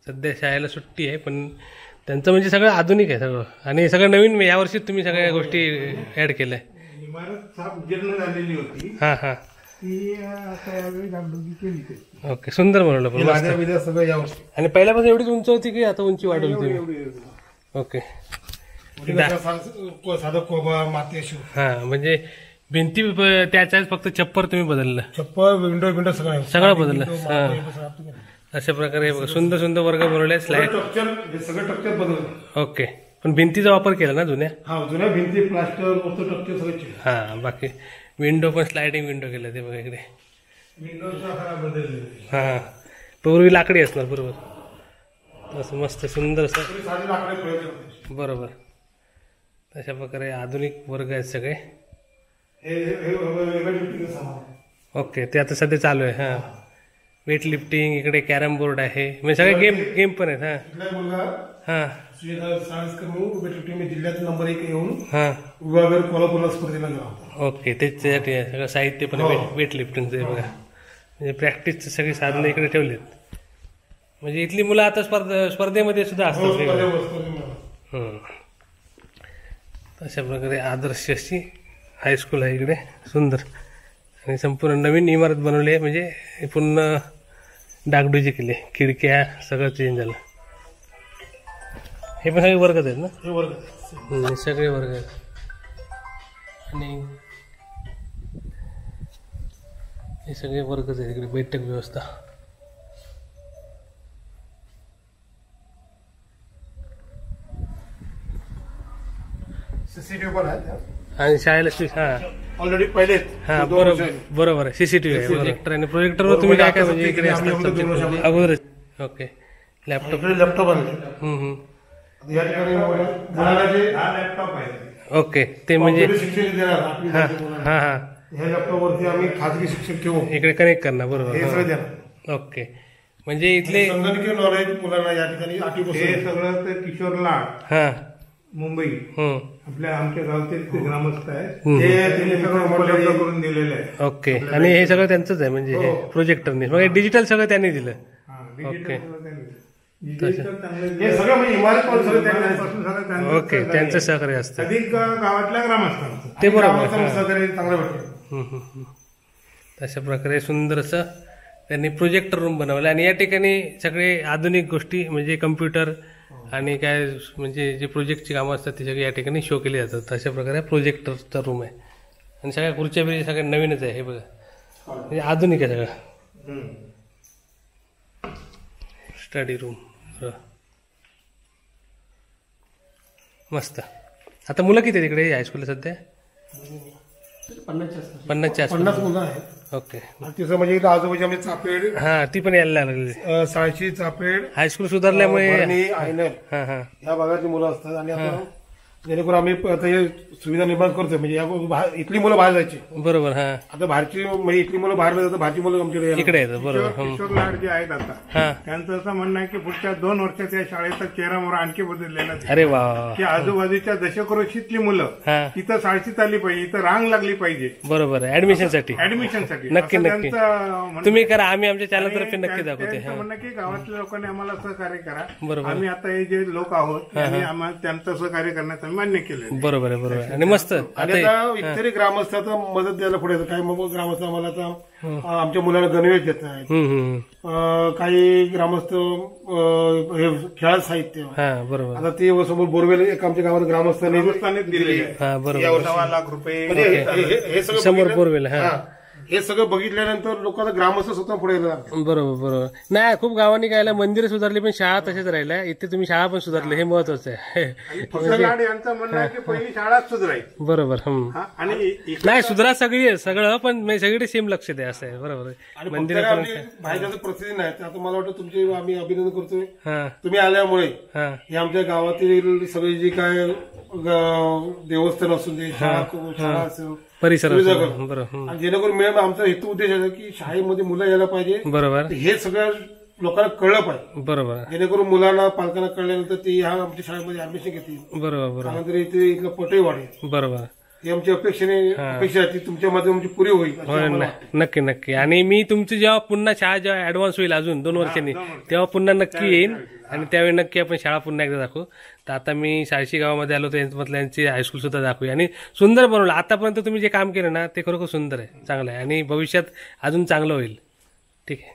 सध्या, शाळेला सुट्टी आहे, पण त्यांचं म्हणजे सगळं आधुनिक आहे सगळं आणि सगळं नवीन. यावर्षी तुम्ही सगळ्या गोष्टी ऍड केल्या.
इमारत साफ जीर्ण झालेली होती,
हां हां.
ती आता यावेळी डागडुगी केली त्याची.
ओके, सुंदर बनवलं पण मस्त.
सगळं यावर्षी.
आणि पहिल्यापासून एवढीच उंच होती की आता उंची वाढवली तुम्ही? ओके.
साधं कोबा माती अशी.
हां, म्हणजे भिंती त्याच्याच फक्त छप्पर तुम्ही बदललं?
छप्पर विंडो
सगळं बदललं. हां, अशा प्रकारे सुंदर सुंदर वर्ग बनवले. स्लाइड
सगळं स्ट्रक्चर बदललं.
ओके, पण भिंतीचा वापर केला ना जुन्या?
हा, जुन्या भिंती प्लास्टर वरचं स्ट्रक्चर सगळं.
हां, बाकी विंडो पण स्लायडिंग विंडो केलं ते बघा इकडे. हां, पूर्वी लाकडी असणार बरोबर. असं मस्त सुंदर असं बरोबर. तशा प्रकारे आधुनिक वर्ग आहेत सगळे. ओके, ते आता सध्या चालू आहे. हां, वेट लिफ्टिंग, इकडे कॅरम बोर्ड आहे, म्हणजे सगळे गेम पण आहेत. हां हां
जिल्ह्यात नंबर 1 येऊन
हां
विभागावर कोल्हापूरला स्पर्धेला गेला.
ओके, त्याच्यासाठी आहे सगळं साहित्य पण आहे वेट लिफ्टिंगचं बघा. म्हणजे प्रॅक्टिसची सगळी साधनं इकडे ठेवलीत. म्हणजे इथली मुलं आता स्पर्धेमध्ये सुद्धा असतात. अशा प्रकारे आदर्श अशी हायस्कूल आहे इकडे. सुंदर आणि संपूर्ण नवीन इमारत बनवली आहे. म्हणजे पूर्ण डागडुजी केली, खिडक्या सगळं चेंज झालं. हे पण सगळे वर्गच आहेत ना?
हे वर्ग
सगळे वर्ग आहेत. आणि हे सगळे वर्गच आहेत इकडे. बैठक व्यवस्था
सीसीटीव्ही पण आहे
आणि शाळेला हां
ऑलरेडी पहिले.
हां बरोबर आहे. सीसीटीव्ही आहे. प्रोजेक्टर आणि प्रोजेक्टरवर तुम्ही काय काय म्हणजे इकडे अगोदर. ओके,
लॅपटॉप आणले या ठिकाणी
लॅपटॉप आहे.
ओके, ते म्हणजे
शिक्षण देणार.
हां हां हां,
ह्या लॅपटॉपवरती आम्ही खाजगी शिक्षण ठेवू,
इकडे कनेक्ट करणार बरोबर.
हे सगळं देणार.
ओके, म्हणजे इथले
संगणकीय नॉलेज मुलांना या ठिकाणी
हे सगळं ते किशोर लाड
हां
मुंबई आपल्या आमच्या गावचे ते ग्रामस्थ आहेत,
ते
सगळं उपलब्ध करून दिलेलं आहे.
ओके, आणि हे सगळं त्यांचंच आहे म्हणजे हे प्रोजेक्टरने. मग डिजिटल सगळं त्यांनी दिलं. ओके,
हे सगळं म्हणजे इमारत पण सगळं त्यांनी.
ओके, त्यांचं सहकार्य असतं.
अधिक गावातल्या ग्रामस्थांचं
ते बरोबर.
सहकार्य चांगलं भेटतं.
तशा प्रकारे सुंदर असं त्यांनी प्रोजेक्टर रूम बनवलं. आणि या ठिकाणी सगळे आधुनिक गोष्टी म्हणजे कम्प्युटर आणि काय म्हणजे जे प्रोजेक्टची कामं असतात ते सगळे या ठिकाणी शो केली जातात. अशा प्रकारे प्रोजेक्टरचा रूम आहे. आणि सगळ्या खुर्च्या बिर्च्या सगळ्या नवीनच आहे. हे बघा, म्हणजे आधुनिक आहे सगळं. स्टडी रूम मस्त. आता मुलं किती आहेत तिकडे हायस्कूलला सध्या? 50
मुलं आहेत.
ओके,
तिचं म्हणजे इथं आजूबाजूच्या म्हणजे चापेड,
हां ती पण यायला लागली.
साळशी, चापेड,
हायस्कूल सुधारल्यामुळे
आयनर
हां हां
या भागातली मुलं असतात. आणि आता जेणेकरून आम्ही आता हे सुविधा निर्माण करतोय. म्हणजे इथली मुलं बाहेर जायची.
बरोबर. हां,
आता बाहेरची म्हणजे इथली मुलं बाहेर जातात, बाहेरची मुलं आमच्याकडे
इकडे येतात. बरोबर.
किशोर लाड जे आहेत आता
हां,
त्यांचं असं म्हणणं आहे की पुढच्या 2 वर्षात या शाळेचा चेहरा मोहरा आणखी बदललेला आहे.
अरे वा,
की आजूबाजूच्या दशक्रोशीतली मुलं
हां
इथं साळशीत आली पाहिजे, इथं रांग लागली पाहिजे
बरोबर आहे ऍडमिशनसाठी.
ऍडमिशनसाठी.
नक्की
असं
नक्की
त्यांचं म्हणणं
तुम्ही करा, आम्ही आमच्या चॅनलतर्फे
आहे.
नक्की दाखवते.
त्यांचं म्हणणं की गावातल्या लोकांनी आम्हाला सहकार्य करा.
बरोबर.
आम्ही आता हे जे लोक आहोत त्यांनी आम्हाला त्यांचं सहकार्य करण्याचं मान्य केलं.
बरोबर आहे, बरोबर आहे. आणि मस्त
आणि आता इतरही ग्रामस्थांना मदत द्यायला पुढे येतात. काही मग ग्रामस्थ आम्हाला आता आमच्या मुलांना गणवेश देत आहेत. काही ग्रामस्थ हे खेळाचं साहित्य.
हां, बरोबर.
आता ते समोर बोरवेल एक आमच्या गावात ग्रामस्थांनी
दिलेले आहे.
हां, बरोबर.
1.25 लाख रुपये
म्हणजे हे सगळं
समोर बोरवेल. हां,
हे सगळं बघितल्यानंतर लोकांना ग्रामस्थ स्वतः पुढे येणार.
बरोबर बरोबर. नाही, खूप गावांनी काय मंदिरं सुधारली पण शाळा तशाच राहिल्या. इथे तुम्ही शाळा पण सुधारली, हे महत्वाचं आहे.
फक्त लाड यांचं म्हणणं आहे की पहिली शाळाच सुधारायची.
बरोबर.
आणि
नाही, सुधारा सगळी आहे सगळं, पण सगळीकडे सेम लक्ष द्या असं आहे. बरोबर आहे. मंदिर
बाहेर जायचं प्रसिद्धी नाही. आता मला वाटतं तुमचे आम्ही अभिनंदन करतोय.
हा
तुम्ही आल्यामुळे
हा
हे आमच्या गावातील सगळे जे काय देवस्थान असून दे, शाळा असेल,
परिसर
सुविधा
असतो.
करू.
बरोबर
आणि जेणेकरून मिळेल आमचा हेतू उद्देश आहे की शाळेमध्ये मुलं यायला पाहिजे.
बरोबर
हे सगळ्या लोकांना कळलं पाहिजे,
बरोबर
जेणेकरून मुलांना पालकांना कळल्यानंतर ते ह्या आमच्या शाळेमध्ये ऍडमिशन घेतील.
बरोबर बरोबर
त्यानंतर इथे इथलं पटही वाढेल.
बरोबर.
ही आमची अपेक्षा आहे ती तुमच्या माध्यमातून पुरी होईल असं
होय,
आम्हाला वाटतं.
नक्की नक्की. आणि मी तुमची जेव्हा पुन्हा शाळा जेव्हा ऍडव्हान्स होईल अजून 2 वर्षांनी, तेव्हा पुन्हा नक्की येईन आणि त्यावेळी नक्की आपण शाळा पुन्हा एकदा दाखवू. तर आता मी साळशी गावामध्ये आलो तर म्हटलं यांची हायस्कूल सुद्धा दाखवूया. आणि सुंदर बनवलं. आतापर्यंत तुम्ही जे काम केलं ना ते खरोखर सुंदर आहे, चांगलं आहे आणि भविष्यात अजून चांगलं होईल. ठीक आहे.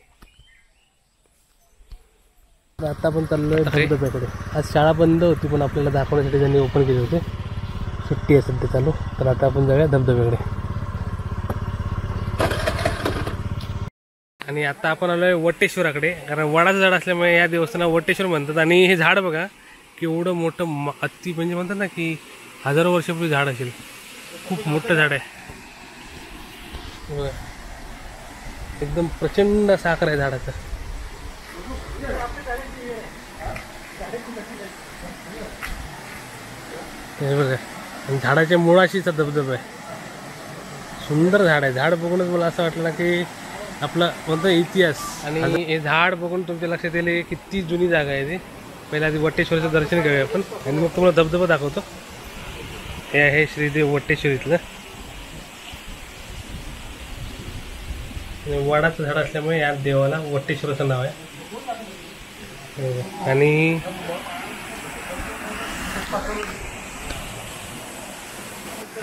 आता आपण चाललोय धबधब्याकडे. आज शाळा बंद होती पण आपल्याला दाखवण्यासाठी त्यांनी ओपन केले होते. सुट्टी आहे सध्या चालू. तर आता आपण जाऊया धबधब्याकडे. आणि आता आपण आलोय वटेश्वराकडे, कारण वडाचं झाड असल्यामुळे या देवस्थानाला वटेश्वर म्हणतात. आणि हे झाड बघा केवढं मोठं, अति म्हणजे म्हणतात ना की हजारो वर्षापूर्वी झाड असेल. खूप मोठं झाड आहे बघा. एकदम प्रचंड साखर आहे झाडाचं. हे बघा, आणि झाडाच्या मुळाशीचा धबधबा आहे. सुंदर झाड आहे. झाड बघूनच मला असं वाटलं ना की आपला म्हणतो इतिहास. आणि हे झाड बघून तुमच्या लक्षात येईल किती जुनी जागा आहे ती. पहिला आधी वटेश्वराचं दर्शन घेऊया आपण आणि मग तुम्हाला धबधबा दाखवतो. हे आहे श्रीदेव वटेश्वर इथलं. वडाचं झाड असल्यामुळे या देवाला वटेश्वराचं नाव आहे.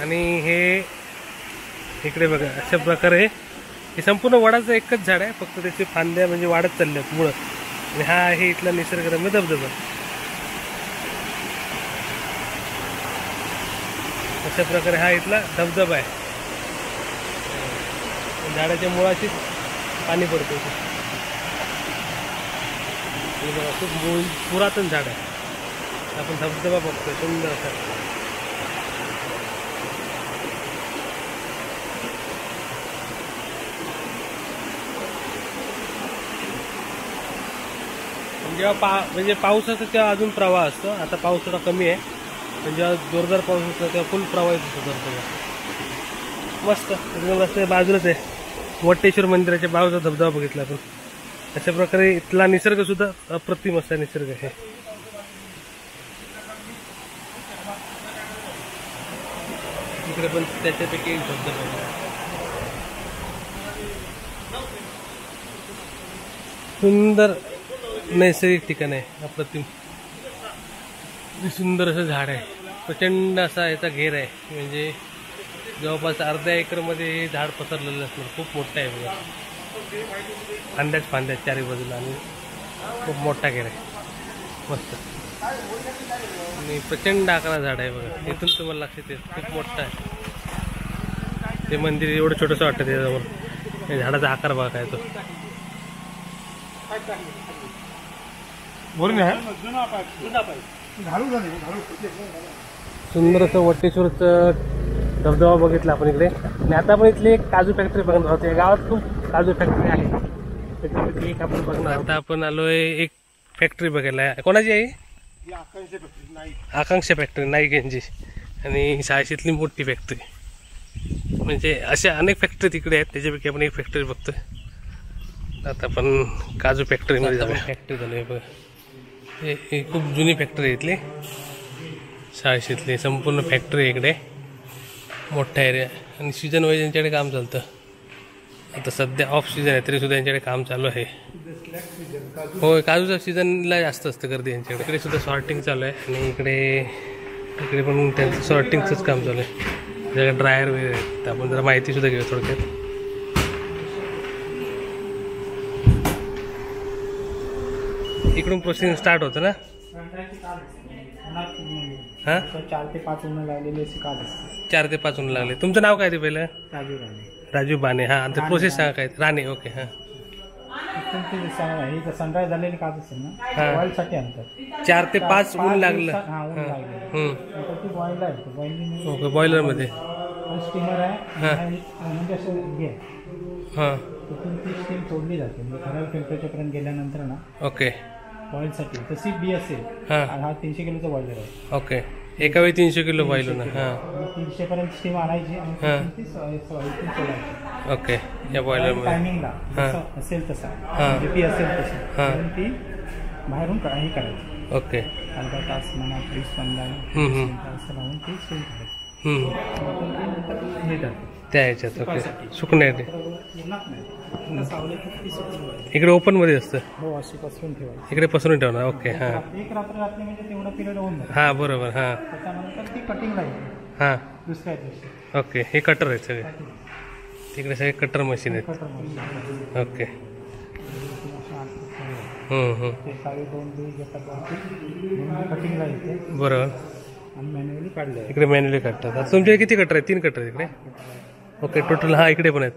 आणि हे इकडे बघा अशा प्रकारे हे संपूर्ण वडाचं एकच झाड आहे, फक्त त्याची फांद्या म्हणजे वाढत चालल्यात मुळं. आणि हा आहे इथला निसर्गरम्य धबधबा. अशा प्रकारे हा इथला धबधबा आहे. झाडाच्या मुळाशीच पाणी पडतं. खूप पुरातन झाड आहे. आपण धबधबा बघतोय सुंदर असा. जेव्हा म्हणजे पावसाचा तेव्हा अजून प्रवाह असतो. आता पाऊस थोडा कमी आहे, पण जेव्हा जोरदार पाऊस असतो तेव्हा फुल प्रवाह येतो धबधबा. मस्त एकदम मस्त. बाजूलाच आहे वटेश्वर मंदिराच्या बाजूचा धबधबा बघितला आपण. अशा प्रकारे इथला निसर्ग सुद्धा अप्रतिम असा निसर्ग आहे. इकडे पण त्याच्यापैकी एक धबधबा. सुंदर नैसर्गिक ठिकाण आहे, अप्रतिम. सुंदर असं झाड आहे. प्रचंड असा याचा घेर आहे, म्हणजे जवळपास अर्ध्या एकरमध्ये हे झाड पसरलेलं असणार. खूप मोठं आहे बघा. फांद्याच चारी बाजूला आणि खूप मोठा घेर आहे. मस्त. आणि प्रचंड आकारा झाड आहे बघा. इथून तुम्हाला लक्षात येईल खूप मोठं आहे. ते मंदिर एवढं छोटंसं वाटतं त्याच्याजवळ. झाडाचा आकार बघा काय तो. सुंदर असं वटेश्वरचं धबधबा बघितला आपण इकडे. आणि आता आपण इथली एक काजू फॅक्टरी बघणार आहोत. गावात खूप काजू फॅक्टरी आहे, त्याच्यापैकी एक आपण बघणार. आता आपण आलोय एक फॅक्टरी बघायला. कोणाची आहे? आकांक्षा फॅक्टरी नाईक यांची. आणि साळशीतली मोठी फॅक्टरी. म्हणजे अशा अनेक फॅक्टरी तिकडे आहेत, त्याच्यापैकी आपण एक फॅक्टरी बघतोय. आता आपण काजू फॅक्टरीमध्ये जाऊया. फॅक्टरी झाली बघा. ही खूप जुनी फॅक्टरी आहे इथली साळशीतली. संपूर्ण फॅक्टरी इकडे मोठा एरिया. आणि सीझन वाईज यांच्याकडे काम चालतं. आता सध्या ऑफ सीझन आहे तरी सुद्धा यांच्याकडे काम चालू आहे. होय, काजूच्या सीझनला जास्त असतं गर्दी यांच्याकडे. इकडे सुद्धा सॉर्टिंग चालू आहे. आणि इकडे पण त्यांचं सॉर्टिंगचंच काम चालू आहे. त्याच्याकडे ड्रायर वगैरे आहेत. तर आपण जरा माहिती सुद्धा घेऊ थोडक्यात. इकडून प्रोसेसिंग स्टार्ट होतं ना. हां,
4 ते 5 लागलेले
4 ते 5 लागले. तुमचं नाव काय ते पहिलं?
राजू राणे.
राजू बाने, हा आणि प्रोसेस सांगा काय राणे. ओके हां.
ही सनराईज झालेली काज असेल ना,
हा.
बॉईलसाठी आणतात.
4 ते 5 ऊन लागलं.
हा, ऊन लागलं. नंतर ती बॉईल आहे, बॉईल
ओके बॉयलरमध्ये.
स्टीमर आहे
हा.
म्हणजे असं घे
हां
तिथून ती स्टीम सोडली जाते. म्हणजे ठराविक टेम्परेचरपर्यंत गेल्यानंतर ना
ओके
बॉईलसाठी जशी बी असेल,
हां
हा 300 किलोचा बॉयलर आहे.
ओके एका वेळी 300 किलो बॉईल होणार. हां
300 पर्यंत स्टीम आणायची आणि
हा.
तिथून ती इथून सोडायची
ओके या बॉयलरमध्ये.
टायमिंगला
हा.
जसं असेल तसा,
हा.
म्हणजे ती असेल तशी
हा.
म्हणून ती बाहेरून हे करायची.
ओके
अर्धा तास म्हणा 30-15 असं लावून ती स्टीम करायची. नंतर हे टाकते
त्या ह्याच्यात. ओके सुकण्यासाठी
उन्हात नाही, आता सावलीत ती सुकून जाईल.
इकडे ओपनमध्ये असतं,
हो अशी पसरून ठेवायची.
इकडे पसरून ठेवणार. ओके हां
एक रात्र घातली म्हणजे तेवढा पिरियड होऊन जाईल.
हां बरोबर. हां
त्याच्यानंतर ती कटिंगला येते
हां
दुसऱ्या दिवशी.
ओके हे कटर आहेत सगळे, तिकडे सगळे कटर मशीन आहेत.
कटर म्हणून
ओके हं.
ते साडे 2 दिवस घेतात वरती, कटिंगला येते
बरोबर.
आणि मॅन्युअली काढले.
इकडे मॅन्युअली काढतात. आता तुमच्याकडे किती कटर आहेत? 3 कटर आहेत इकडे. Okay total. हां इकडे पण आहेत.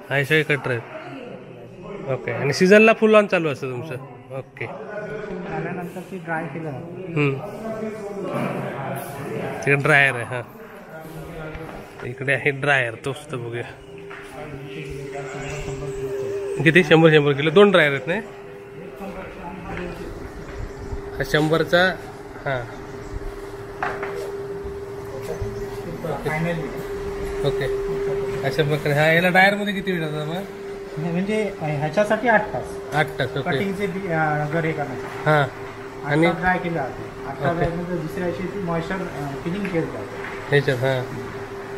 हा हे सगळे कटर आहेत. ओके आणि सीझनला फुल ऑन चालू असतं तुमचं. ओके
आल्यानंतर ती ड्राय केलं जाते.
तिकडे ड्रायर आहे. हां इकडे आहे ड्रायर, तोच तर बघूया किती. 100 किलो 2 ड्रायर आहेत नाही. हा 100चा. हां
फायनली
ओके अशा प्रकारे. हा याला ड्रायरमध्ये किती वेळ जातात मग?
म्हणजे ह्याच्यासाठी 8 तास
8 तास. ओके
कटिंगचे गरे करण्यासाठी.
हां आणि
ड्राय केले जाते. 8 ड्रायनंतर दुसऱ्या दिवशी ती मॉइश्चर फिलिंग केलं जाते.
ह्याच्यात. हां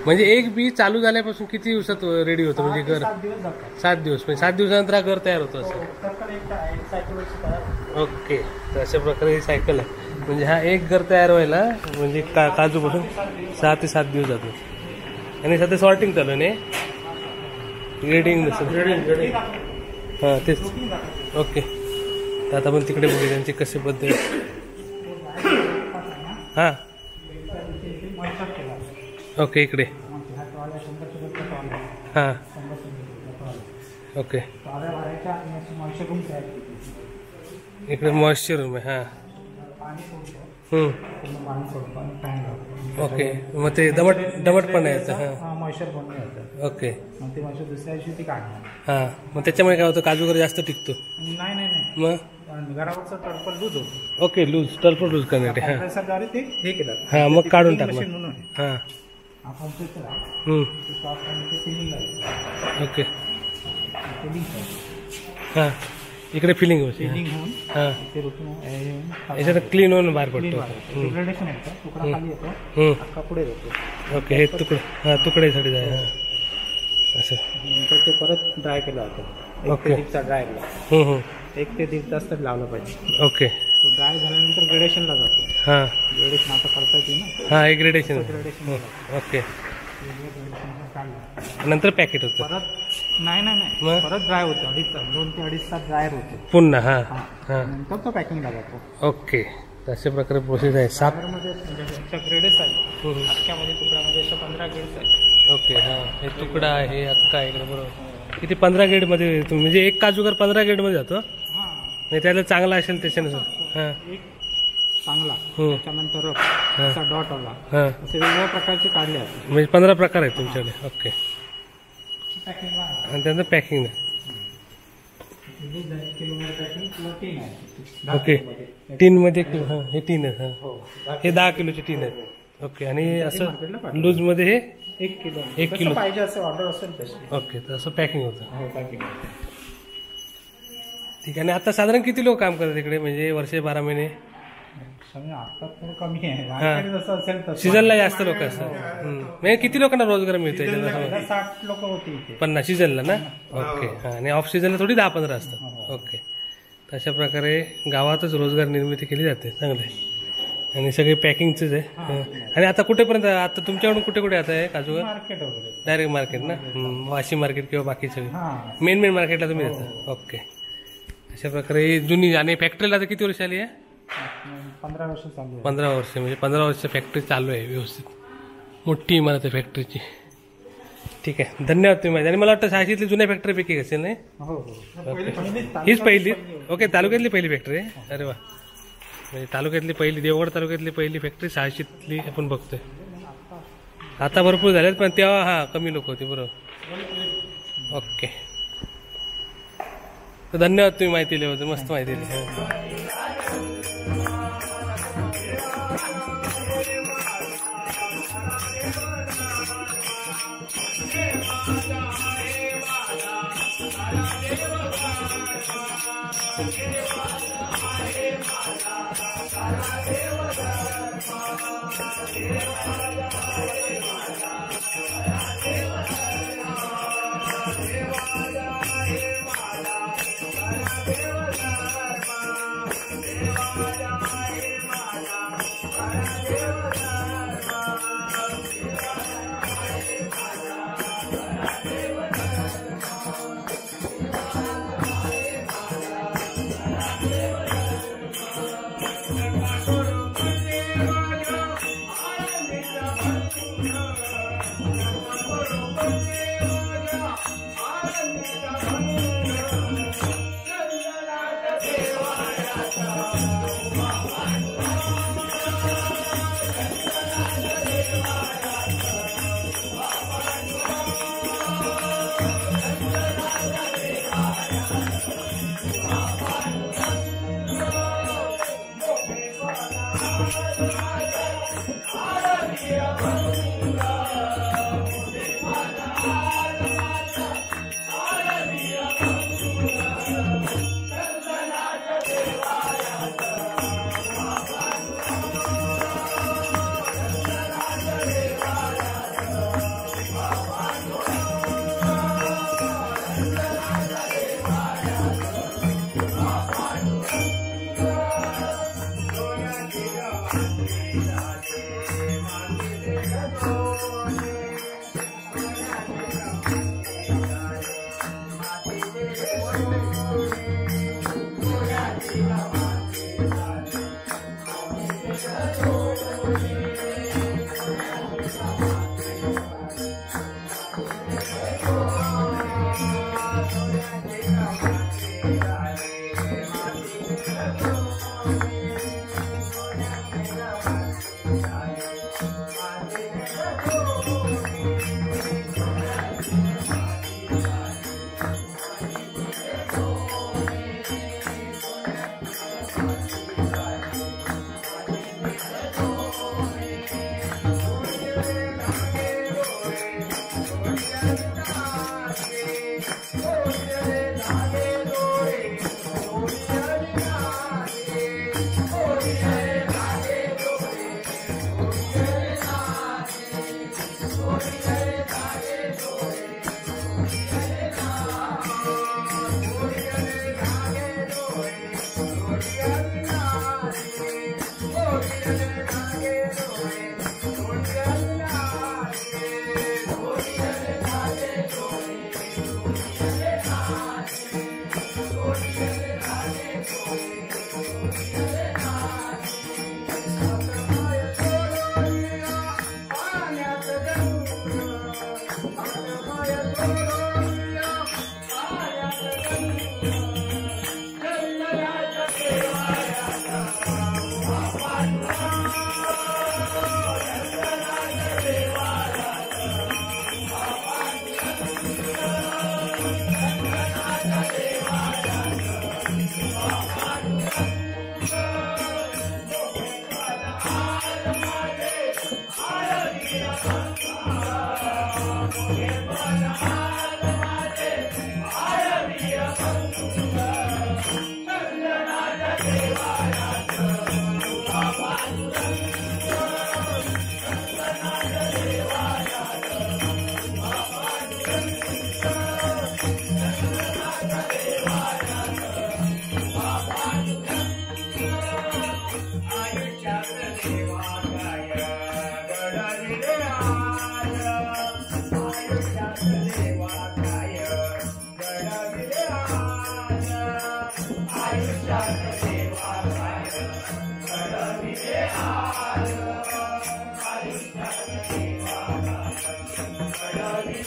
म्हणजे एक बी चालू झाल्यापासून किती दिवसात रेडी होतं? म्हणजे घर
7 दिवस जातात.
7 दिवस. म्हणजे 7 दिवसानंतर हा घर तयार होतं असं.
तर एक सायकलची तयार.
ओके तर अशा प्रकारे ही सायकल आहे. म्हणजे हा एक घर तयार व्हायला म्हणजे काजूपासून 6 ते 7 दिवस जातो. आणि सध्या सॉर्टिंग चालू आहे नाही, ग्रेडिंग नसेल. हां तेच. ओके तर आता आपण तिकडे बघूया त्यांची कशी पद्धत. हां
मॉइश्चर केला.
ओके इकडे.
ह्या टॉल्या 100 किलोचा टॉल आहे.
हां
100 किलोचा टॉल.
ओके
टॉल्या भरायच्या आणि अशी मॉइश्चर रूम तयार केली.
इकडे मॉइश्चर रूम आहे. हां
पाणी सोडतो,
हं.
पूर्ण पाणी सोडतो आणि फॅन लावतो.
ओके मग ते दमट पण यायचं. हां
मॉइश्चर बनवून येतं.
ओके
मग ते मॉइश्चर दुसऱ्या दिवशी ती काढणार.
हां मग त्याच्यामुळे काय होतं काजू वगैरे जास्त टिकतो.
नाही
मग
घरावरचं टर्पल दूध होतं.
ओके लूज टर्फो लूज करण्यासाठी. हां
कॉम्प्रेसरद्वारे ते हे केलं.
हां मग काढून
Filling
टाकणार.
machine म्हणून आहे.
हां
हा कॉम्प्रेसर आहे.
हं.
ते सॉफ्ट आणि ते फिलिंग आहे.
ओके
फिलिंग
हां इकडे फिलिंग होते.
फिलिंग होऊन
हां
ते रुटून
याच्यात क्लीन होऊन बाहेर पडतो.
ग्रेडेशन येतं. तुकडा खाली येतो,
हं.
अख्खा पुढे येतो.
ओके हे तुकडे. हां तुकड्यासाठी जाय. हां असं.
नंतर ते परत ड्राय केलं जातं. 1
ओके.
ते 1.5 तास ड्राय केला. 1 ते 1.5 तास तर लावला पाहिजे.
ओके
तो ड्राय झाल्यानंतर ग्रेडेशनला जातो.
हां
ग्रेडेशन आता करता येते ना.
हां हे ग्रेडेशन.
ग्रेडेशन
ओके
काढलं
नंतर पॅकेट होतं
परत. नाही
मग?
परत ड्राय होतं. 2 ते 2.5 तास ड्रायर होते.
पुन्हा. हां हां
नंतर तो पॅकिंगला जातो.
ओके तर अशा प्रकारे प्रोसेस आहे. 7
ड्रायरमध्ये म्हणजे ग्रेडेस आहे. अख्ख्यामध्ये तुकड्यामध्ये अशा 15 ग्रेड्स आहेत.
ओके हां हे तुकडा आहे अक्का इकडे बरोबर. किती 15 ग्रेडमध्ये म्हणजे एक काजूगर 15 ग्रेडमध्ये जातो.
हां
नाही त्याला चांगला असेल त्याच्यानुसार. हां
एक चांगला,
हं.
त्याच्यानंतर असा डॉट आला,
हां
असे वेगवेगळ्या प्रकारचे काढले आहेत.
म्हणजे 15 प्रकार आहेत तुमच्याकडे. ओके
पॅकिंगला
आणि त्यानंतर पॅकिंग नाही.
किलोमीटर पॅकिंग किंवा टीन आहे.
ओके टीनमध्ये हां हे टीन आहेत. हां
हो
हे 10 किलोचे टीन आहेत. ओके आणि
मार्केटला
असं
पाठवलं.
लूजमध्ये हे
1 किलो.
1
जसं
किलो.
पाहिजे असं ऑर्डर असेल तशी.
ओके तर असं पॅकिंग होतं.
हो पॅकिंग.
ठीक आहे. आणि आता साधारण किती लोक काम करतात इकडे म्हणजे वर्षे 12 महिने?
आता थोडं कमी आहे. मार्केट जसं असेल तसं.
सीझनला जास्त लोक असतात. म्हणजे किती लोकांना रोजगार मिळतो याच्यात?
60 लोक होती इथे.
50 सीझनला ना. ओके हां आणि ऑफ सीझनला थोडी 10-15 असतात. ओके अशा प्रकारे गावातच रोजगार निर्मिती केली जाते. चांगलं आहे. आणि सगळे पॅकिंगचंच आहे. हां. आणि आता कुठेपर्यंत आता तुमच्याकडून कुठे कुठे आता आहे काजूवर?
मार्केट वगैरे.
डायरेक्ट मार्केट ना. वाशी मार्केट किंवा बाकी सगळे
हां
मेन मार्केटला तुम्ही जाता. ओके अशा प्रकारे जुनी आणि फॅक्टरीला आता किती वर्ष आली आहे?
15 वर्ष चालू आहे.
15 वर्ष म्हणजे 15 वर्ष फॅक्टरी चालू आहे व्यवस्थित. मोठी इमारत आहे फॅक्टरीची. ठीक आहे, धन्यवाद तुम्ही माहिती. आणि मला वाटतं सहाशीतली जुन्या फॅक्टरीपैकी असेल नाही?
हो हो.
हीच पहिली? ओके, तालुक्यातली पहिली फॅक्टरी आहे. अरे वा, म्हणजे तालुक्यातली पहिली, देवगड तालुक्यातली पहिली फॅक्टरी सहाशीतली आपण बघतोय. आता भरपूर झाल्यात, पण तेव्हा हां कमी लोक होती. बरोबर. ओके, तर धन्यवाद तुम्ही माहिती दिली, मस्त माहिती दिली.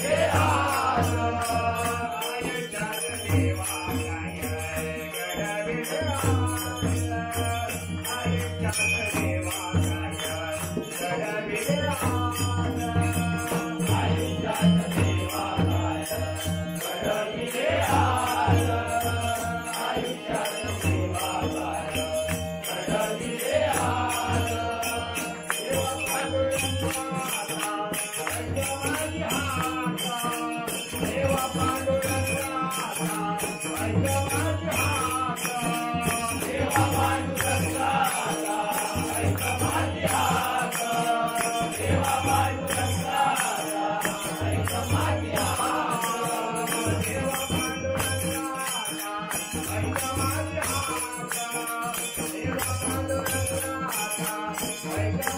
Yeah. Come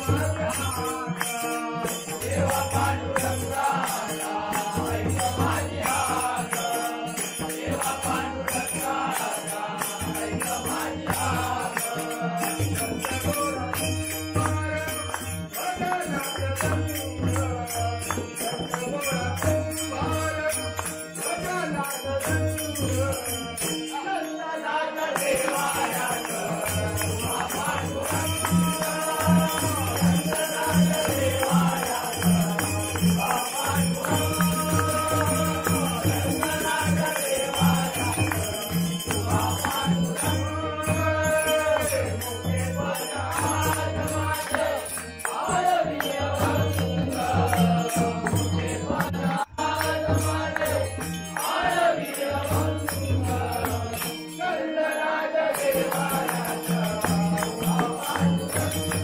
on.